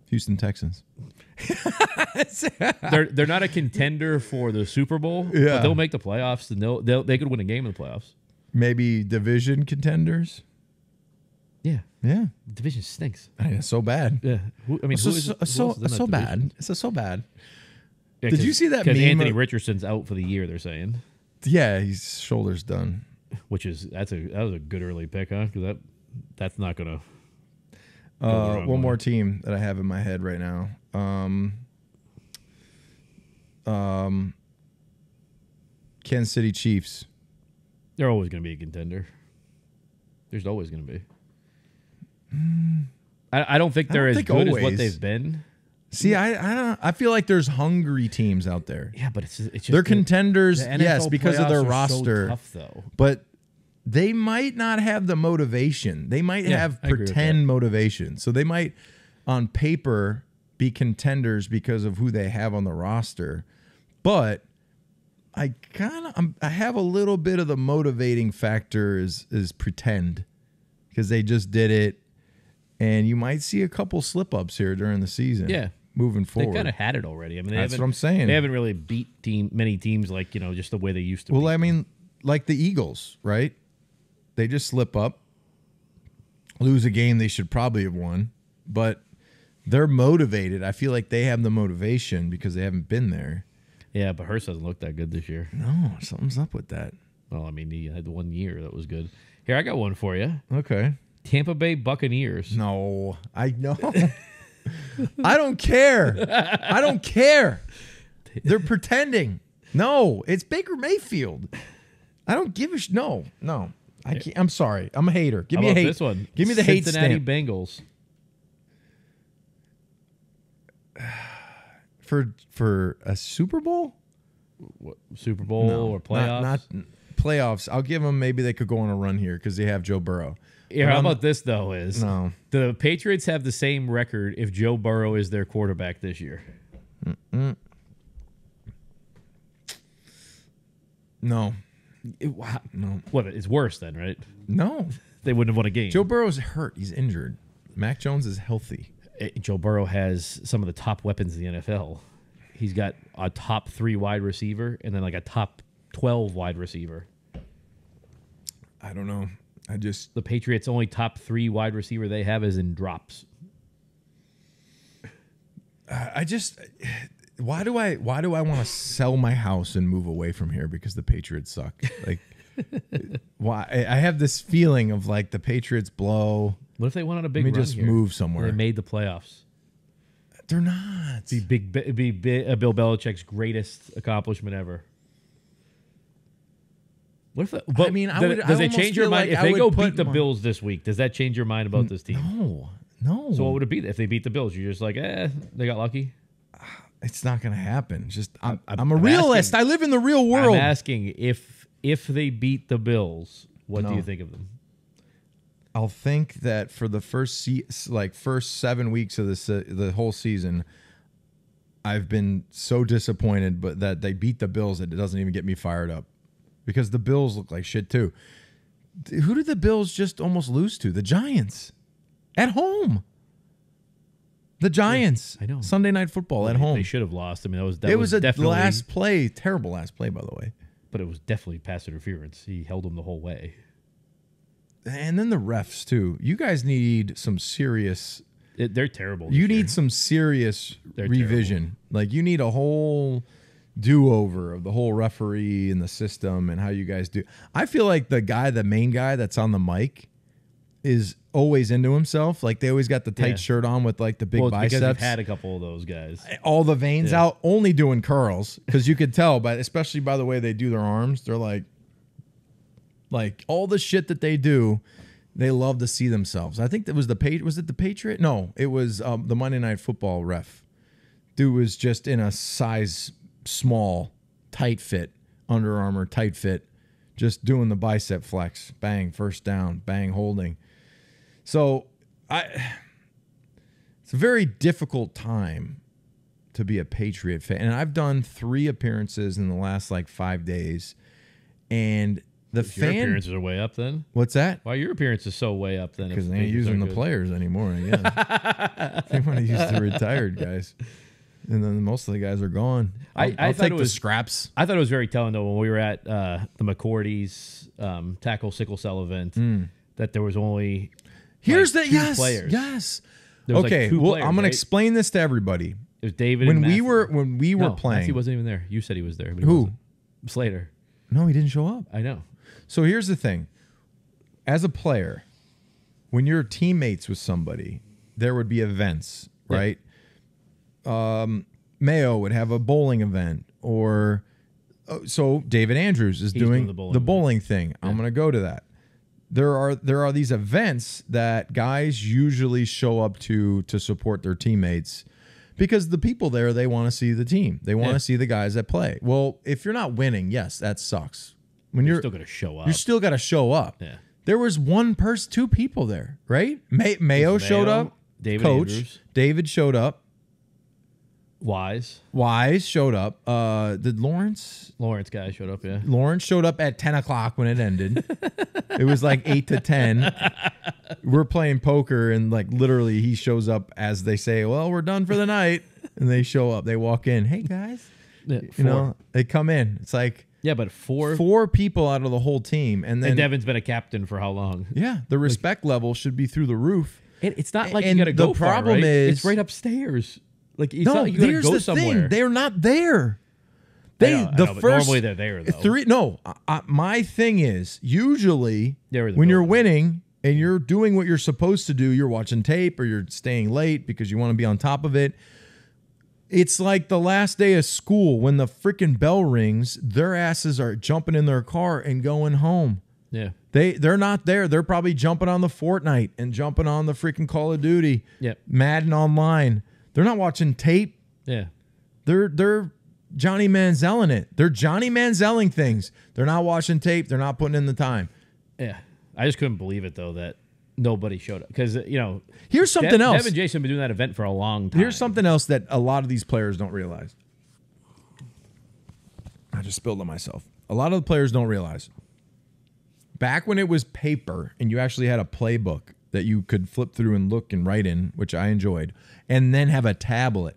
Houston Texans. They're not a contender for the Super Bowl, Yeah. but they'll make the playoffs and they could win a game in the playoffs. Maybe division contenders. Yeah, Yeah. division stinks. It's so bad. Yeah, It's so bad. It's so bad. Yeah, Did you see that Because meme Anthony of- Richardson's out for the year. They're saying, Yeah, his shoulder's done. which is that was a good early pick, huh? Because that's not gonna. go the wrong One way. more team that I have in my head right now. Kansas City Chiefs. They're always going to be a contender. There's always going to be. I don't think they're don't as think good as what always. they've been. See, I feel like there's hungry teams out there. Yeah, but it's just They're contenders, the yes, NFL because of their playoffs are so roster. tough, though. But they might not have the motivation. They might Yeah, have I agree with pretend motivation. So they might, on paper, be contenders because of who they have on the roster. But I have a little bit of the motivating factor is pretend, because they just did it, and you might see a couple slip ups here during the season. Yeah. Moving They forward. kind of had it already. I mean, That's what I'm saying. They haven't really beat many teams like just the way they used to. Well, beat I mean, like the Eagles, right? They just slip up, lose a game they should probably have won, but they're motivated. I feel like they have the motivation because they haven't been there. Yeah, but Hurst doesn't look that good this year. No, something's up with that. Well, I mean, he had 1 year that was good. Here, I got one for you. Okay. Tampa Bay Buccaneers. No, I know. I don't care. I don't care. They're pretending. No, it's Baker Mayfield. I don't give a no. I can't. I'm sorry. I'm a hater. Give How me a about hate. this one? Give me the hate Cincinnati stamp. Bengals. For a Super Bowl? What, Super Bowl or playoffs? Not playoffs. I'll give them. Maybe they could go on a run here because they have Joe Burrow. Here, But how I'm- about this though? Is No. the Patriots have the same record if Joe Burrow is their quarterback this year? No. No. What? It's worse then, right? No. They wouldn't have won a game. Joe Burrow's hurt. He's injured. Mac Jones is healthy. Joe Burrow has some of the top weapons in the NFL. He's got a top 3 wide receiver and then like a top 12 wide receiver. I don't know. The Patriots' only top 3 wide receiver they have is in drops. Why do I want to sell my house and move away from here because the Patriots suck? Like, why? I have this feeling of like the Patriots blow. What if they went on a big Let me run just here move somewhere. and they made the playoffs? They're not. It'd be Bill Belichick's greatest accomplishment ever. What if? But I mean, I does it almost change your feel mind like if I they would go put beat the my- Bills this week? Does that change your mind about this team? No. So what would it be if they beat the Bills? You're just like, they got lucky. It's not going to happen. Just I'm a I'm realist. asking- I live in the real world. I'm asking if they beat the Bills, what do No. you think of them? I'll think that for the first 7 weeks of the whole season, I've been so disappointed, but that they beat the Bills that it doesn't even get me fired up because the Bills look like shit too. Who did the Bills just almost lose to? The Giants at home. The Giants. I know. Sunday Night Football at home. They should have lost. I mean, that It was was a definitely last play. Terrible last play, by the way. But it was definitely pass interference. He held him the whole way. And then the refs, too. You guys need some serious... They're terrible. You this year. need some serious They're revision. terrible. Like, you need a whole do-over of the whole referee and the system and how you guys do. I feel like the main guy that's on the mic is always into himself. Like, they always got the tight shirt on with, like, the big biceps. Because we've had a couple of those guys. All the veins out, only doing curls. Because you could tell, but especially by the way they do their arms, they're like all the shit that they do, they love to see themselves. I think that was was it the Patriot? No, it was the Monday Night Football ref. Dude was just in a size small, tight fit, Under Armour tight fit, just doing the bicep flex. Bang, first down, bang, holding. So it's a very difficult time to be a Patriot fan. And I've done 3 appearances in the last 5 days. And the Your appearances are way up then? What's that? Why your appearance is so way up then? Because they ain't using the players anymore, I guess. They want to use the retired guys. And then most of the guys are gone. I'll take the scraps. I thought it was very telling, though, when we were at the McCourty's Tackle Sickle Cell event, that there was only Here's 2 players. Yes. There was Okay, 2 well, players, I'm going right? to explain this to everybody. It was David When and we Matthew. were playing. Matthew wasn't even there. You said he was there. But he Who? wasn't. Slater. No, he didn't show up. I know. So here's the thing. As a player, when you're teammates with somebody, there would be events, right? Mayo would have a bowling event, or so David Andrews is doing the bowling thing. I'm going to go to that. There are these events that guys usually show up to support their teammates, because the people there, they want to see the team. They want to see the guys that play. Well, if you're not winning, yes, that sucks. When you're still going to show up. You still got to show up. Yeah. There was 2 people there, right? Mayo showed up. David Coach Andrews. David showed up. Wise showed up. Did Lawrence guy showed up, yeah. Lawrence showed up at 10 o'clock when it ended. It was 8 to 10. We're playing poker, and literally he shows up as they say, well, we're done for the night. And they show up. They walk in. Hey, guys. Yeah, you know, they come in. It's yeah, but 4 people out of the whole team. And then Devin's been a captain for how long? Yeah, the respect level should be through the roof. It's not like and you got to go the problem far, right? is it's right upstairs. It's no, not like you got to here's go the somewhere. thing. They're not there. I know, but normally they're there, though. 3. No, my thing is usually when you're winning and you're doing what you're supposed to do, you're watching tape or you're staying late because you want to be on top of it. It's like the last day of school when the freaking bell rings, their asses are jumping in their car and going home. Yeah. They're not there. They're probably jumping on the Fortnite and jumping on the freaking Call of Duty. Yep. Madden online. They're not watching tape. Yeah. They're Johnny Manzielling it. They're Johnny Manzielling things. They're not watching tape. They're not putting in the time. Yeah. I just couldn't believe it, though, that nobody showed up. Because, here's something else. Dev and Jason have been doing that event for a long time. Here's something else that a lot of these players don't realize. I just spilled on myself. A lot of the players don't realize. Back when it was paper and you actually had a playbook that you could flip through and look and write in, which I enjoyed, and then have a tablet,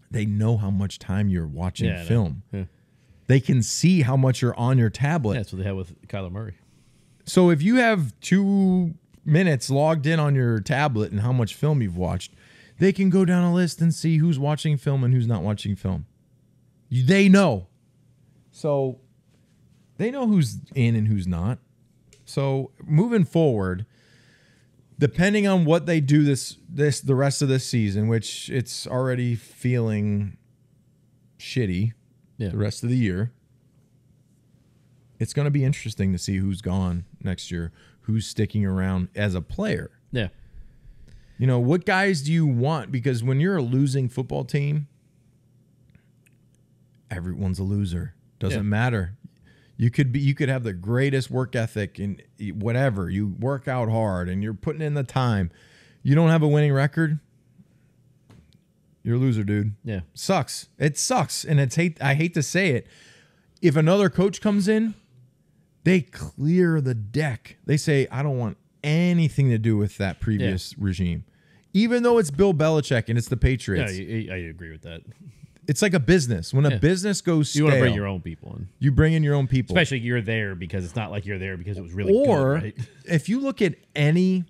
they know how much time you're watching film. Yeah. They can see how much you're on your tablet. Yeah, that's what they had with Kyler Murray. So if you have 2 minutes logged in on your tablet and how much film you've watched, they can go down a list and see who's watching film and who's not watching film. They know. So they know who's in and who's not. So moving forward, depending on what they do the rest of this season, which it's already feeling shitty the rest of the year, it's going to be interesting to see who's gone next year, who's sticking around as a player. Yeah. What guys do you want? Because when you're a losing football team, everyone's a loser. Doesn't matter. You could have the greatest work ethic and whatever. You work out hard and you're putting in the time. You don't have a winning record, you're a loser, dude. Yeah. Sucks. It sucks. And I hate to say it. If another coach comes in, they clear the deck. They say, I don't want anything to do with that previous regime. even though it's Bill Belichick and it's the Patriots. Yeah, I agree with that. It's like a business. When a business goes stale, you want to bring your own people in. You bring in your own people. Especially you're there because it's not like you're there because it was really good, right? If you look at any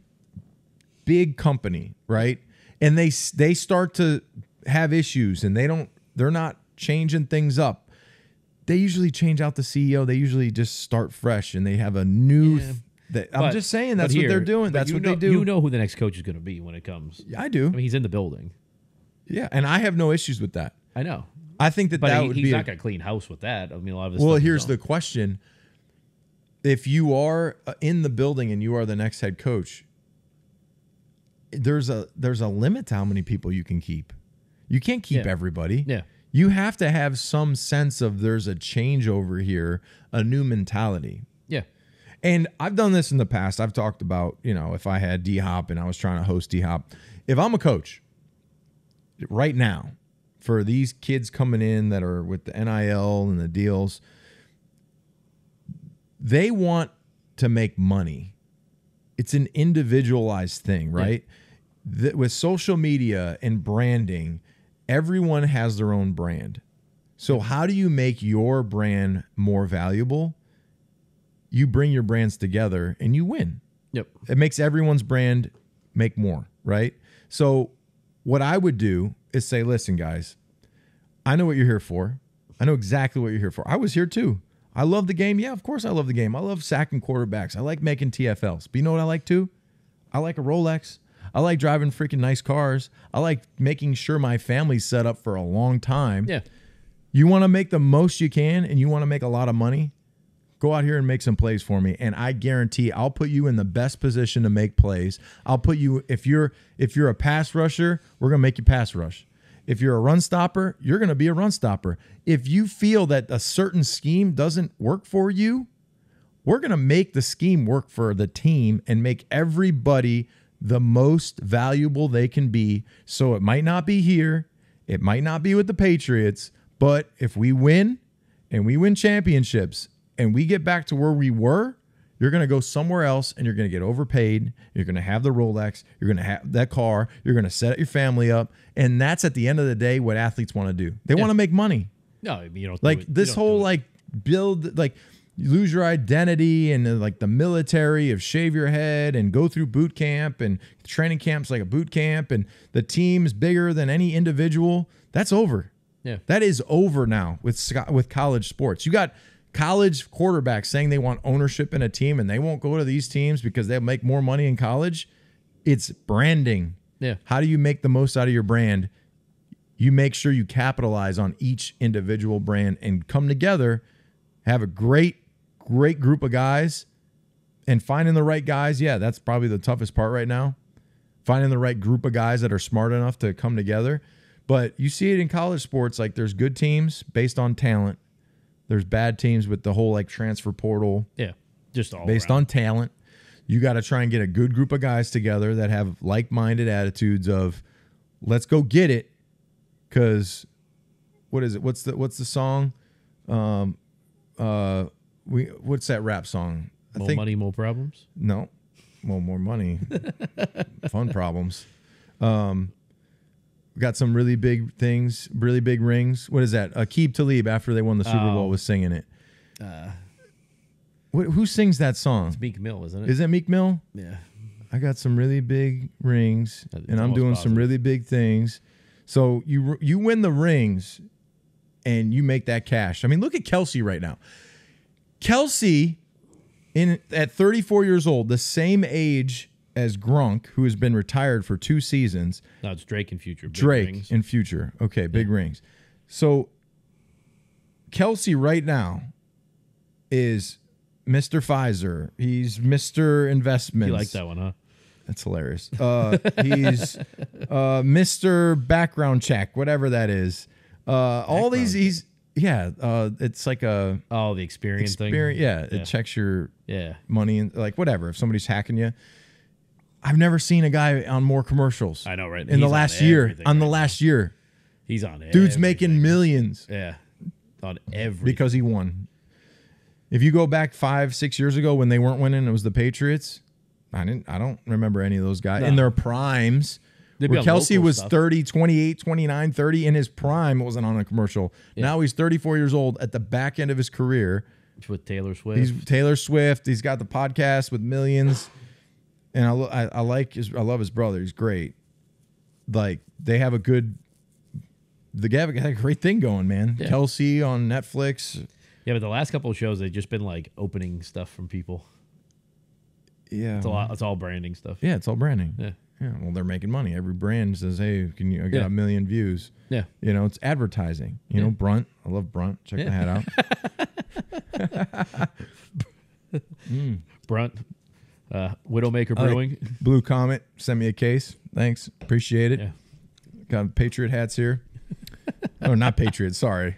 big company, right, and they start to have issues and they're not changing things up, they usually change out the CEO. They usually just start fresh and they have a new I'm just saying that's what they're doing. That's what they do. You know who the next coach is going to be when it comes. Yeah, I do. I mean, he's in the building. Yeah, and I have no issues with that. I know. I think that would be... He's not going to clean house with that. I mean, a lot of this Well, stuff here's the question. If you are in the building and you are the next head coach, there's a limit to how many people you can keep. You can't keep everybody. Yeah. You have to have some sense of there's a changeover here, a new mentality. Yeah. And I've done this in the past. I've talked about, if I had D-Hop and I was trying to host D-Hop. If I'm a coach right now, for these kids coming in that are with the NIL and the deals, they want to make money. It's an individualized thing, right? Yeah. With social media and branding, everyone has their own brand. So how do you make your brand more valuable? You bring your brands together and you win. Yep. It makes everyone's brand make more, right? So what I would do is say, listen, guys, I know what you're here for. I know exactly what you're here for. I was here too. I love the game. Yeah, of course I love the game. I love sacking quarterbacks. I like making TFLs. But you know what I like too? I like a Rolex. I like driving freaking nice cars. I like making sure my family's set up for a long time. Yeah. You want to make the most you can and you want to make a lot of money? Go out here and make some plays for me, and I guarantee I'll put you in the best position to make plays. I'll put you, if you're a pass rusher, we're going to make you pass rush. If you're a run stopper, you're going to be a run stopper. If you feel that a certain scheme doesn't work for you, we're going to make the scheme work for the team and make everybody the most valuable they can be. So it might not be here, it might not be with the Patriots, but if we win and we win championships and we get back to where we were, you're going to go somewhere else and you're going to get overpaid. You're going to have the Rolex. You're going to have that car. You're going to set your family up. And that's at the end of the day what athletes want to do. They want to make money. No, you don't like this whole like build, like you lose your identity and like the military of shave your head and go through boot camp and training camps like a boot camp and the team's bigger than any individual. That's over. Yeah. That is over now with college sports. You got college quarterbacks saying they want ownership in a team and they won't go to these teams because they'll make more money in college. It's branding. Yeah. How do you make the most out of your brand? You make sure you capitalize on each individual brand and come together, have a great group of guys, and finding the right guys. Yeah, that's probably the toughest part right now. Finding the right group of guys that are smart enough to come together. But you see it in college sports, like there's good teams based on talent. There's bad teams with the whole like transfer portal. Yeah, just all based around. on talent. You got to try and get a good group of guys together that have like-minded attitudes of let's go get it. Because what is it? What's the song? What's that rap song? More money, more problems? No. Well, more money. Fun problems. We got some really big things, really big rings. What is that? Aqib Talib, after they won the Super Bowl, was singing it. Who sings that song? It's Meek Mill, isn't it? Is it Meek Mill? Yeah. I got some really big rings, and I'm doing some really big things. So you win the rings, and you make that cash. I mean, look at Kelsey right now. Kelsey, at 34 years old, the same age as Gronk, who has been retired for 2 seasons. No, it's Drake in future. Drake in future. Okay, big rings. So Kelsey right now is Mr. Pfizer. He's Mr. Investments. You like that one, huh? That's hilarious. He's Mr. Background Check, whatever that is. All these, it's like a the experience thing. Yeah, it checks your money and like whatever. If somebody's hacking you, I've never seen a guy on more commercials. I know, right? In the last year, last year, he's on. Dude's making millions. Yeah, on everything because he won. If you go back 5-6 years ago when they weren't winning, it was the Patriots. I don't remember any of those guys in their primes They'd be Where on Kelsey local was stuff. 30, 28, 29, 30 in his prime. It wasn't on a commercial. Yeah. Now he's 34 years old at the back end of his career. With Taylor Swift. He's Taylor Swift. He's got the podcast with millions. And I love his brother. He's great. Like, they have a great thing going, man. Yeah. Kelsey on Netflix. Yeah, but the last couple of shows, they've just been like opening stuff from people. Yeah. It's all branding stuff. Yeah, it's all branding. Yeah. Yeah, well, they're making money. Every brand says, "Hey, can you I got Yeah. a million views?" Yeah. You know, it's advertising. You know, Brunt. I love Brunt. Check the hat out. Brunt, Widowmaker Brewing. Blue Comet, send me a case. Thanks, appreciate it. Yeah. Got Patriot hats here. Oh, not Patriots. Sorry.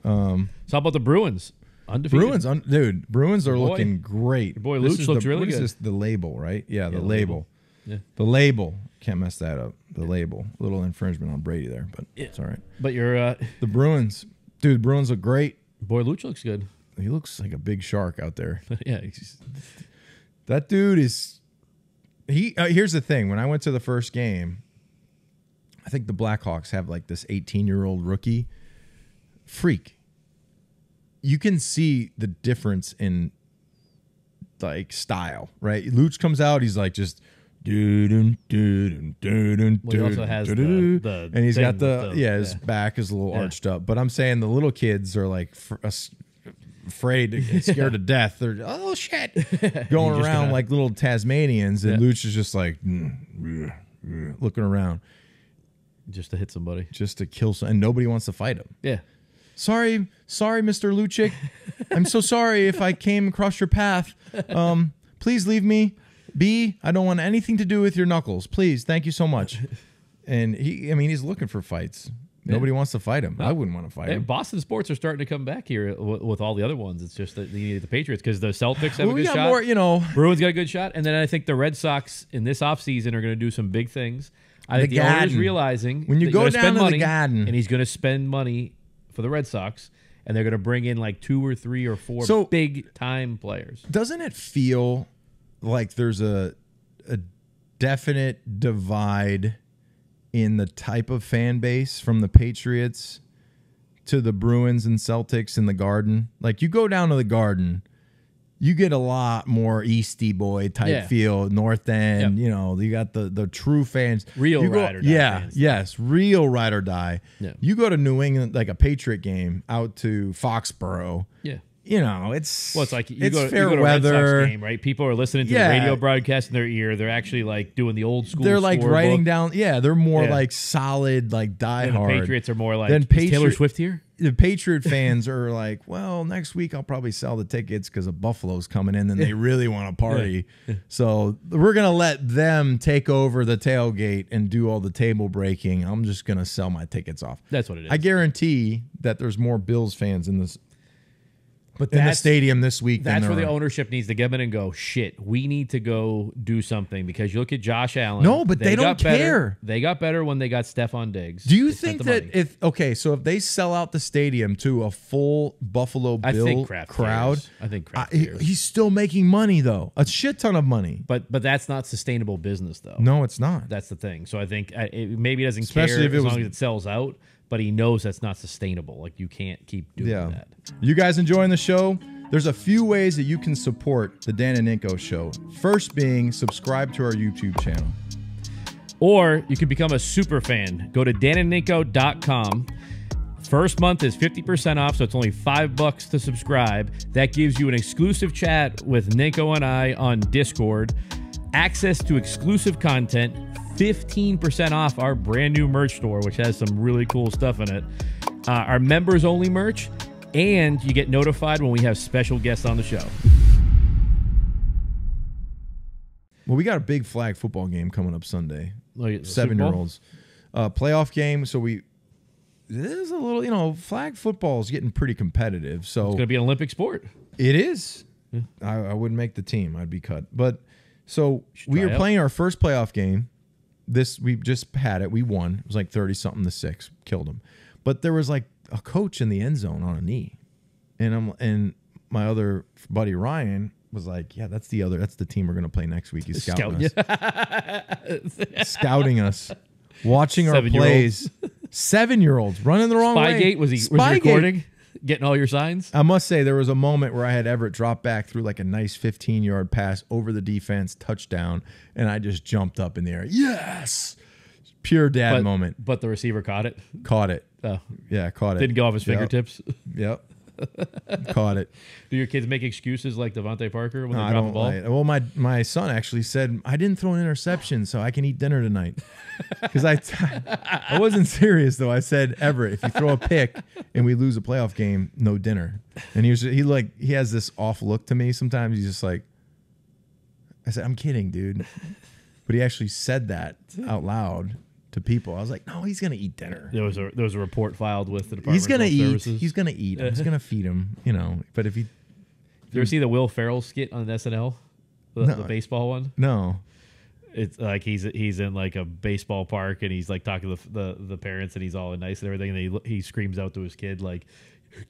So how about the Bruins? Undefeated. Dude, Bruins are Your boy. looking great. Your boy This Luch is looks the, really what is good. this? The label, right? Yeah, the the label. Yeah. The label. Can't mess that up. The label. Little infringement on Brady there, but it's all right. But your The Bruins. Dude, Bruins look great. boy Luch looks good. He looks like a big shark out there. Yeah. That dude is. Here's the thing. When I went to the first game, I think the Blackhawks have like this 18-year-old rookie freak. You can see the difference in like style, right? Luch comes out, he's like just and he also has the and he's got thing with his back is a little arched up. But I'm saying the little kids are like afraid, scared to death. They're shit, going around like little Tasmanians, and Luch is just like looking around just to hit somebody, just to kill some, and nobody wants to fight him. Yeah. Sorry, Mr. Lucic. I'm so sorry if I came across your path. Please leave me be. I don't want anything to do with your knuckles. Please, thank you so much. And he's looking for fights. Nobody wants to fight him. I wouldn't want to fight him. Boston sports are starting to come back here with all the other ones. It's just that you need the Patriots because the Celtics have a we good got shot. more, you know. Bruins got a good shot, and then I think the Red Sox in this offseason are going to do some big things. I think the owner's realizing when you that go gotta down spend to money, the Garden, and he's going to spend money for the Red Sox, and they're going to bring in like 2 or 3 or 4 big time players. Doesn't it feel like there's a definite divide in the type of fan base from the Patriots to the Bruins and Celtics in the Garden? Like, you go down to the Garden, you get a lot more Eastie Boy type feel, North End. You know, you got the true fans, real ride or die fans. Yes, real ride or die. Yeah. You go to New England, like a Patriot game, out to Foxborough. Yeah. You know, it's like you it's go, fair you go to weather. a Red Sox game, right? People are listening to the radio broadcast in their ear. They're actually like doing the old school. They're like scorebook. writing down. Yeah, they're more like solid, like diehard. The Patriots are more like. Then Is Taylor Swift here? The Patriot fans are like, well, next week I'll probably sell the tickets because a Buffalo's coming in and they really want to party. So we're gonna let them take over the tailgate and do all the table breaking. I'm just gonna sell my tickets off. That's what it is. I guarantee that there's more Bills fans in this. But in the stadium this week. That's where the ownership needs to get in and go, shit, we need to go do something because you look at Josh Allen. No, but they don't care. They got better when they got Stephon Diggs. Do you think that so if they sell out the stadium to a full Buffalo Bill crowd, I think Kraft cares. He's still making money though, a shit ton of money. But that's not sustainable business though. No, it's not. That's the thing. So I think maybe he doesn't Especially care if as long as it sells out. But he knows that's not sustainable. Like, you can't keep doing that. You guys enjoying the show? There's a few ways that you can support the Dan and Ninko Show. First being subscribe to our YouTube channel. Or you can become a super fan. Go to danandninko.com. First month is 50% off, so it's only $5 to subscribe. That gives you an exclusive chat with Ninko and I on Discord, access to exclusive content, 15% off our brand new merch store, which has some really cool stuff in it. Our members only merch, and you get notified when we have special guests on the show. Well, we got a big flag football game coming up Sunday. Like 7-year-olds. Playoff game. So there's a little, flag football is getting pretty competitive. So it's going to be an Olympic sport. It is. Yeah. I wouldn't make the team. I'd be cut. But so we are out. playing our first playoff game. We just had it. We won. It was like 30-something to 6. Killed them. But there was like a coach in the end zone on a knee. And my other buddy Ryan was like, yeah, that's the team we're going to play next week. He's scouting us. Scouting us. watching our 7-year-olds. plays. 7-year-olds running the wrong way. Spygate, was he Spygate. recording? Getting all your signs? I must say, there was a moment where I had Everett drop back through like a nice 15-yard pass over the defense, touchdown, and I just jumped up in the air. Yes! Pure dad moment. But the receiver caught it. Caught it. Oh. Yeah, caught it. Didn't go off his fingertips. Yep. Caught it. Do your kids make excuses like Devontae Parker when No, they I drop don't. the ball? Well, my son actually said, I didn't throw an interception, so I can eat dinner tonight. Because I wasn't serious though. I said, Everett, if you throw a pick and we lose a playoff game, no dinner. And he has this off look to me sometimes. He's just like, I said, I'm kidding, dude. But he actually said that out loud to people. I was like, no, he's gonna eat dinner. There was a report filed with the Department He's gonna of Health eat. Services. He's gonna eat. I'm just gonna feed him, But if he, You ever see the Will Ferrell skit on SNL? The baseball one? no, It's like he's in like a baseball park and he's like talking to the parents and he's all nice and everything, and he screams out to his kid like,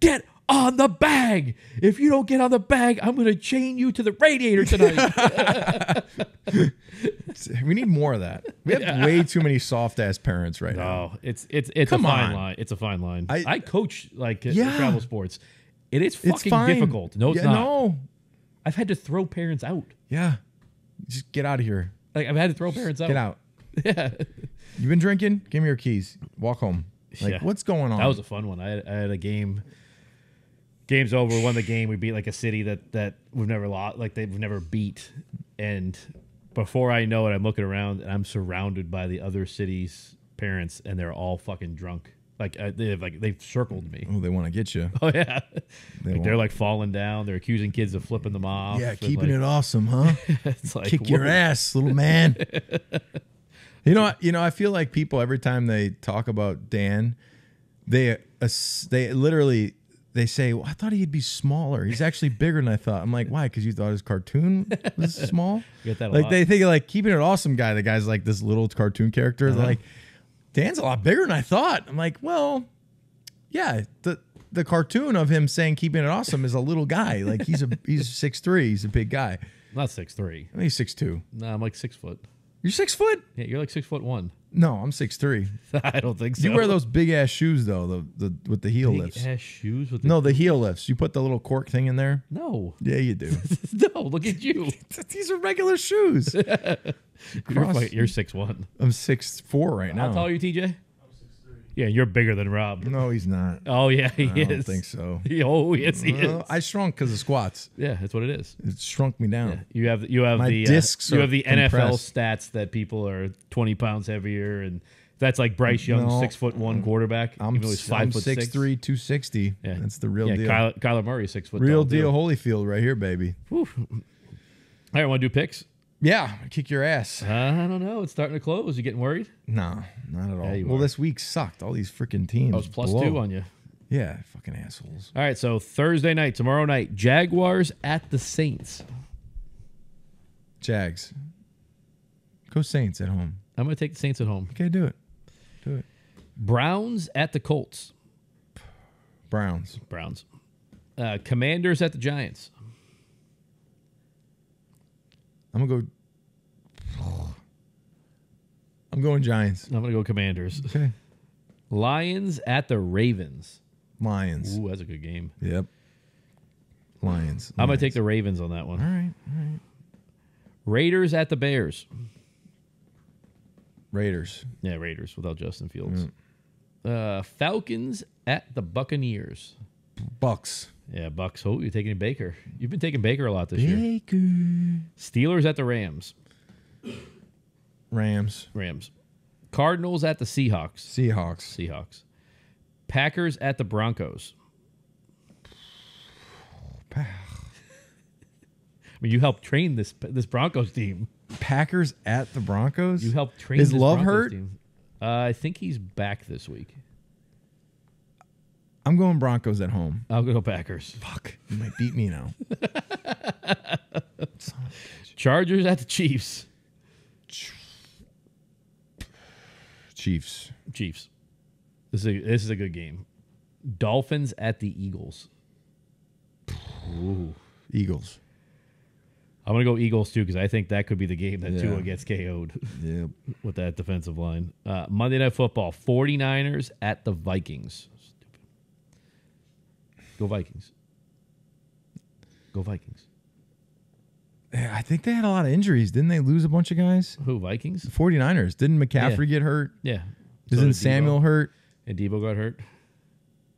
"Get on the bag! If you don't get on the bag, I'm gonna chain you to the radiator tonight." we need more of that. We have way too many soft ass parents right now. No, it's a Come fine on. line. It's a fine line. I- I coach like Yeah. travel sports. It is It's fucking fine. difficult. No, it's Yeah, not. No. I've had to throw parents out. Yeah. Just get out of here. Like I've had to throw parents out. Get out. Yeah. You been drinking? Give me your keys. Walk home. Like, Yeah. what's going on? That was a fun one. I had a game. Game's over. Won the game. We beat like a city that we've never lost. Like they've never beat. And before I know it, I'm looking around and I'm surrounded by the other city's parents, and they're all fucking drunk. Like they've circled me. Oh, they want to get you. Oh yeah. They're won't. like falling down. They're accusing kids of flipping them off. Yeah, and, keeping like, it awesome, huh? It's like Kick your whoa. ass, little man. You know, I feel like people every time they talk about Dan, they literally they say, well, I thought he'd be smaller. He's actually bigger than I thought. I'm like, why? Because you thought his cartoon was small? You get that a Like lot. they think like keeping it awesome guy. The guy's like this little cartoon character. They're like, Dan's a lot bigger than I thought. I'm like, well, yeah. The cartoon of him saying keeping it awesome is a little guy. Like he's 6'3". He's a big guy. Not 6'3". I think he's 6'2". No, I'm like 6 foot. You're 6 foot? Yeah, you're like 6'1". No, I'm 6'3". I don't think so. You wear those big ass shoes though, the with the heel lifts. Big ass shoes with No, the heel lifts. You put the little cork thing in there. No. Yeah, you do. No, look at you. These are regular shoes. You're Cross- 6'1". I'm 6'4" right now. How tall are you, TJ? Yeah, you're bigger than Rob. No, he's not. Oh yeah, he I is. don't think so. Oh yes, he is. I shrunk because of squats. Yeah, that's what it is. It shrunk me down. You have My the discs you are have the NFL compressed. stats that people are 20 pounds heavier, and that's like Bryce Young, No. 6'1" quarterback. I'm even though he's 5'6". 6'3", 260. Yeah, That's the real deal. Kyler Murray 6 foot. Real tall, deal too. Holyfield right here, baby. Whew. All right, want to do picks? Yeah, kick your ass. I don't know. It's starting to close. You getting worried? No, not at all. you Well, are. this week sucked. All these freaking teams. I was plus blow. 2 on you. Yeah, fucking assholes. All right, so Thursday night, tomorrow night, Jaguars at the Saints. Jags. Go Saints at home. I'm going to take the Saints at home. Okay, do it. Do it. Browns at the Colts. Browns. Browns. Commanders at the Giants. I'm gonna go. I'm going Giants. I'm going to go Commanders. Okay. Lions at the Ravens. Lions. Ooh, that's a good game. Yep. Lions. I'm going Lions. to take the Ravens on that one. All right. All right. Raiders at the Bears. Raiders. Yeah, Raiders without Justin Fields. Falcons at the Buccaneers. Bucks. Yeah, Bucks. Oh, you're taking Baker. You've been taking Baker a lot this year. Baker. Steelers at the Rams. Rams. Rams. Cardinals at the Seahawks. Seahawks. Seahawks. Packers at the Broncos. I mean, you helped train this Broncos team. Packers at the Broncos. You helped train Is this Love Broncos hurt? team. I think he's back this week. I'm going Broncos at home. I'll go Packers. Fuck. You might beat me now. Chargers at the Chiefs. Chiefs. Chiefs. This is a good game. Dolphins at the Eagles. Ooh. Eagles. I'm going to go Eagles, too, because I think that could be the game that Tua gets KO'd Yep. with that defensive line. Monday Night Football, 49ers at the Vikings. Stupid. Go Vikings. Go Vikings. I think they had a lot of injuries. Didn't they lose a bunch of guys? Who, Vikings? The 49ers. Didn't McCaffrey get hurt? Yeah. Isn't did Samuel Debo. hurt? And Debo got hurt?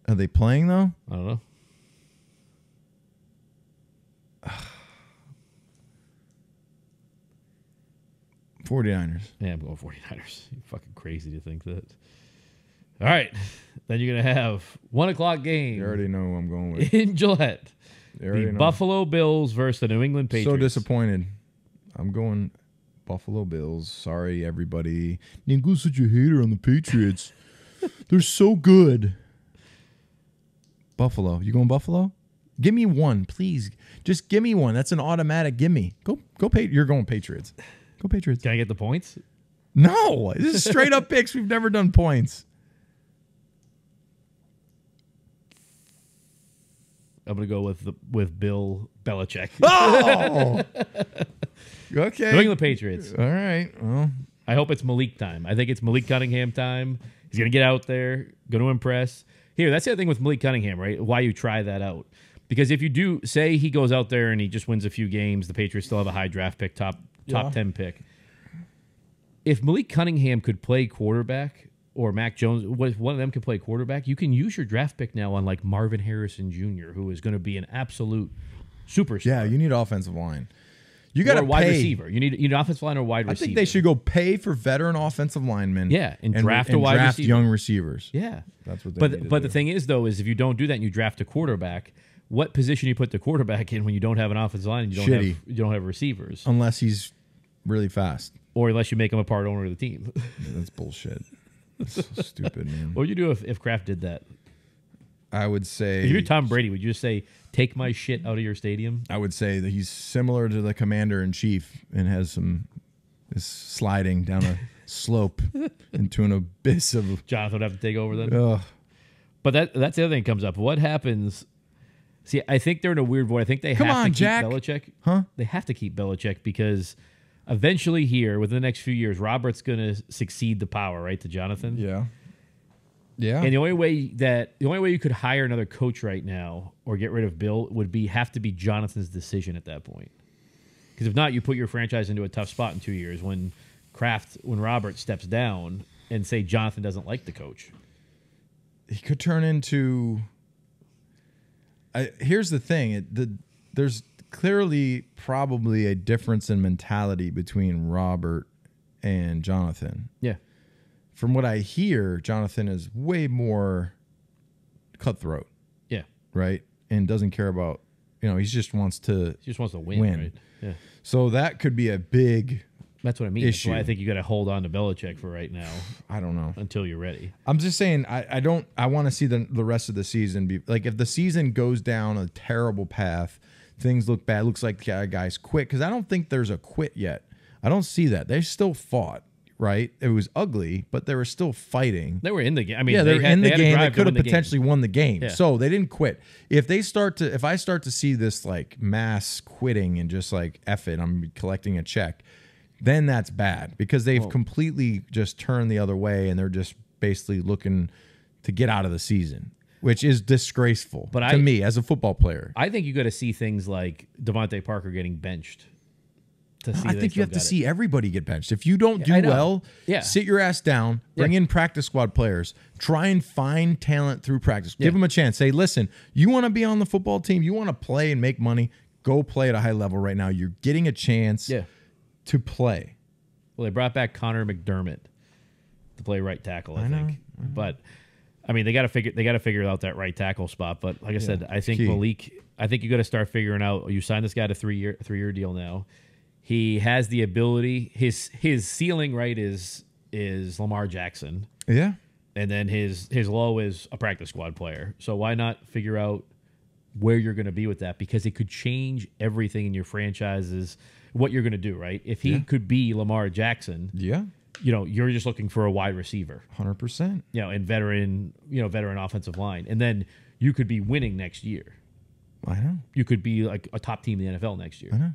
Are they playing, though? I don't know. $49ers. Yeah, I'm going 49ers. You're fucking crazy to think that. All right. Then you're going to have 1 o'clock game You already know who I'm going with. in Gillette. You already The know. Buffalo Bills versus the New England Patriots. So disappointed. I'm going Buffalo Bills. Sorry, everybody. Ninko's such a hater on the Patriots. They're so good. Buffalo. You going Buffalo? Give me one, please. Just give me one. That's an automatic gimme. Go, You're going Patriots. Go Patriots. Can I get the points? No, this is straight up picks. We've never done points. I'm going to go with Bill Belichick. Oh, okay. New England Patriots. All right. Well, I hope it's Malik time. I think it's Malik Cunningham time. He's going to get out there, going to impress. Here, that's the other thing with Malik Cunningham, right? Why you try that out. Because if you do, say he goes out there and he just wins a few games, the Patriots still have a high draft pick, top 10 pick. If Malik Cunningham could play quarterback, or Mac Jones, one of them could play quarterback, you can use your draft pick now on like Marvin Harrison Jr., who is going to be an absolute superstar. yeah, you need offensive line. You got Or to a wide pay. receiver. You need an offensive line or wide I receiver. think they should go pay for veteran offensive linemen. Yeah, and draft a wide draft receiver. young receivers. Yeah. That's what they need to But do. the thing is, though, is if you don't do that and you draft a quarterback, what position you put the quarterback in when you don't have an offensive line and you don't have receivers? Unless he's really fast. Or unless you make him a part owner of the team. Yeah, that's bullshit. That's so stupid, man. What would you do if Kraft did that? I would say If you're Tom Brady, would you just say, take my shit out of your stadium? I would say that he's similar to the commander in chief and is sliding down a slope into an abyss of. Jonathan would have to take over then? Ugh. But that's the other thing that comes up. What happens? See, I think they're in a weird void. I think they Come have on, to keep Jack. Belichick. Huh? They have to keep Belichick because eventually here, within the next few years, Robert's going to succeed the power, right, to Jonathan. Yeah. Yeah. And the only way you could hire another coach right now or get rid of Bill would have to be Jonathan's decision at that point. Because if not, you put your franchise into a tough spot in 2 years when Robert steps down and say Jonathan doesn't like the coach. He could turn into. Here's the thing: there's clearly probably a difference in mentality between Robert and Jonathan. Yeah. From what I hear, Jonathan is way more cutthroat, Yeah. right? And doesn't care about, he just wants to. He just wants to win. Win. Right? Yeah. So that could be a big. That's what I mean. Issue. That's why I think you got to hold on to Belichick for right now I don't know. until you're ready. I'm just saying I want to see the rest of the season be like, if the season goes down a terrible path, things look bad, looks like the guys quit, because I don't think there's a quit yet. I don't see that. They still fought, right? It was ugly, but they were still fighting. They were in the game. I mean, Yeah, they're in the game. They could have the potentially won the game. Yeah. So they didn't quit. If I start to see this like mass quitting and just like F it, I'm collecting a check, then that's bad, because they've completely just turned the other way and they're just basically looking to get out of the season, which is disgraceful to me as a football player. I think you got to see things like Devontae Parker getting benched. I think you have to see everybody get benched. If you don't do well, sit your ass down, bring in practice squad players, try and find talent through practice. Give them a chance. Say, listen, you want to be on the football team, you want to play and make money, go play at a high level right now. You're getting a chance to play. Well, they brought back Connor McDermott to play right tackle, I think. But I mean, they got to figure out that right tackle spot. But like I said, I think Malik. I think you got to start figuring out. You signed this guy to a 3-year deal now. He has the ability. His ceiling, right, is Lamar Jackson. Yeah. And then his low is a practice squad player. So why not figure out where you're going to be with that? Because it could change everything in your franchises, what you're going to do, right? If he could be Lamar Jackson, you're just looking for a wide receiver. 100%. And veteran offensive line. And then you could be winning next year. I know. You could be like a top team in the NFL next year. I know.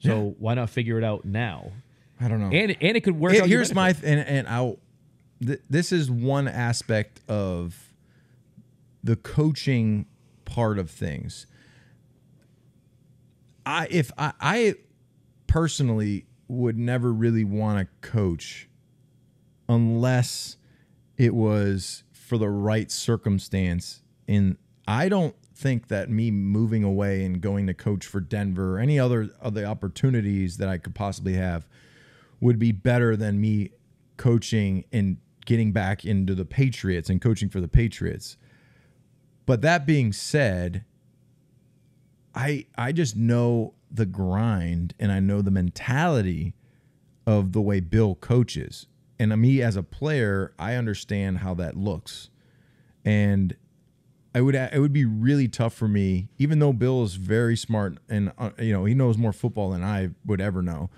So why not figure it out now? I don't know. And it could work. Here's my this is one aspect of the coaching part of things. I personally would never really want to coach unless it was for the right circumstance. And I don't think that me moving away and going to coach for Denver or any other of the opportunities that I could possibly have would be better than me coaching and getting back into the Patriots and coaching for the Patriots. But that being said, I just know the grind and I know the mentality of the way Bill coaches. And me as a player, I understand how that looks. And it would be really tough for me, even though Bill is very smart and he knows more football than I would ever know.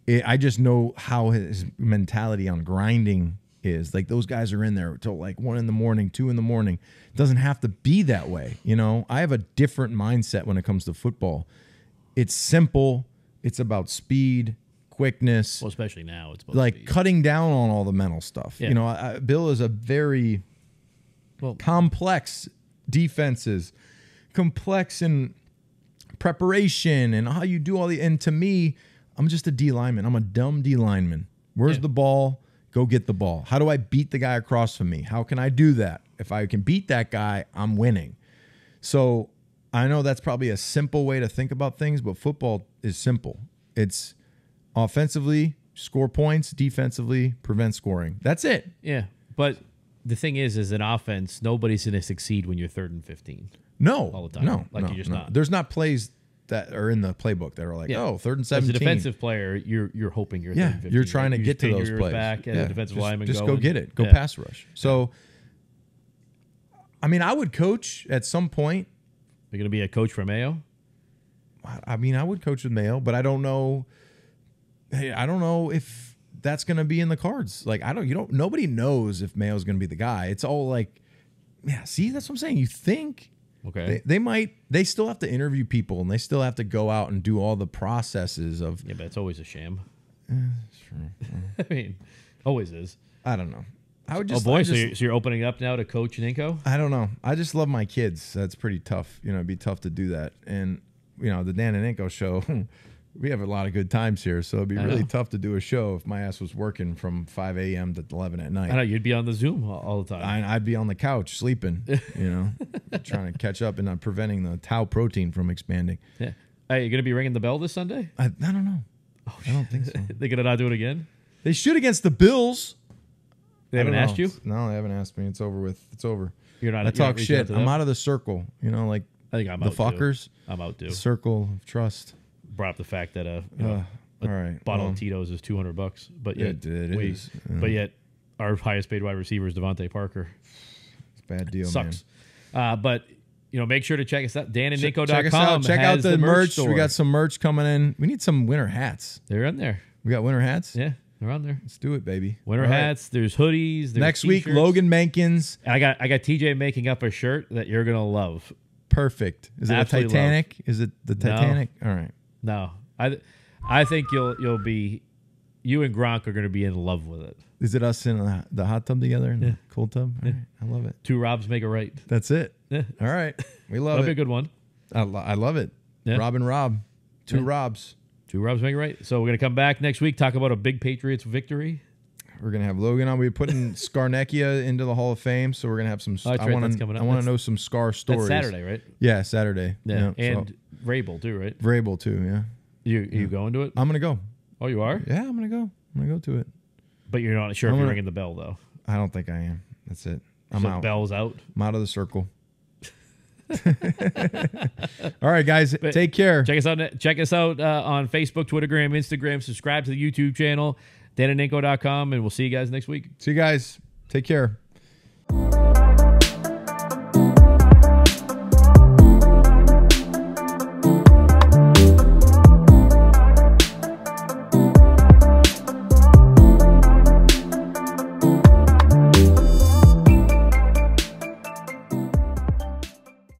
I just know how his mentality on grinding is. Like, those guys are in there till like 1 a.m, 2 a.m. It doesn't have to be that way. I have a different mindset when it comes to football. It's simple. It's about speed, quickness. Well, especially now, it's about like speed. Cutting down on all the mental stuff. Yeah. Bill is a very complex defenses, complex in preparation and how you do all the. And to me, I'm just a D lineman. I'm a dumb D lineman. Where's the ball? Go get the ball. How do I beat the guy across from me? How can I do that? If I can beat that guy, I'm winning. So I know that's probably a simple way to think about things, but football is simple. It's offensively, score points, defensively, prevent scoring. That's it. Yeah, but the thing is an offense, nobody's going to succeed when you're 3rd and 15. No. All the time. No. Like, you're just not. There's not plays that are in the playbook that are like, 3rd and 17. As a defensive player, you're hoping you're 3rd and 15. You're trying to get to those plays. Back and the defensive lineman just going. go get it. Go pass rush. So, I mean, I would coach at some point. You're going to be a coach for Mayo? I mean, I would coach with Mayo, but I don't know. Hey, I don't know if that's going to be in the cards. Like, nobody knows if Mayo's going to be the guy. It's all like, see, that's what I'm saying. You think. Okay. They still have to interview people and they still have to go out and do all the processes of. Yeah, but it's always a sham. Sure. I mean, always is. I don't know. I would just. Oh boy, so you're opening up now to coach Ninko? I don't know. I just love my kids. That's pretty tough. It'd be tough to do that. And the Dan and Ninko Show, we have a lot of good times here. So it'd be really tough to do a show if my ass was working from 5 a.m. to 11 at night. I know you'd be on the Zoom all the time. I'd be on the couch sleeping. Trying to catch up and not preventing the tau protein from expanding. Yeah. Hey, you gonna be ringing the bell this Sunday? I don't know. I don't think so. They're gonna not do it again? They should against the Bills. They haven't asked you? No, they haven't asked me. It's over with. It's over. You're not. I talk shit. I'm out of the circle. Like I think I'm the out fuckers. Too. I'm out too. Circle of trust. Brought up the fact that all right, bottle of Tito's is $200, but yet it is. But yet our highest paid wide receiver is Devontae Parker. It's a bad deal. Sucks. Man. But make sure to check us out. DanandNinko.com. Check us out. Check out the merch. Store. We got some merch coming in. We need some winter hats. They're in there. We got winter hats. Yeah, they're on there. Let's do it, baby. Winter hats. There's hoodies. There's next t-shirts. week, Logan Menkins. And I got TJ making up a shirt that you're gonna love. Perfect. Is it Absolutely a Titanic? Is it the Titanic? No. All right. No, I think you'll be. You and Gronk are going to be in love with it. Is it us in the hot tub together in the cold tub? All right. I love it. 2 Robs make a right. That's it. Yeah. All right. We love That'll it. be a good one. I love it. Yeah. Rob and Rob. 2 Robs. 2 Robs make a right. So we're going to come back next week, talk about a big Patriots victory. We're going to have Logan on. We're putting Scarnecchia into the Hall of Fame, so we're going to have some. I want to know some Scar stories. That's Saturday, right? Yeah, Saturday. Yeah. And Vrabel too, right? Vrabel too, yeah. You going to it? I'm going to go. Oh, you are? Yeah, I'm going to go. I'm going to go to it. But you're not sure if you're ringing the bell, though. I don't think I am. That's it. I'm out. Bell's out? I'm out of the circle. All right, guys. Take care. Check us out on Facebook, Twitter, Instagram. Subscribe to the YouTube channel, danandninko.com, and we'll see you guys next week. See you guys. Take care.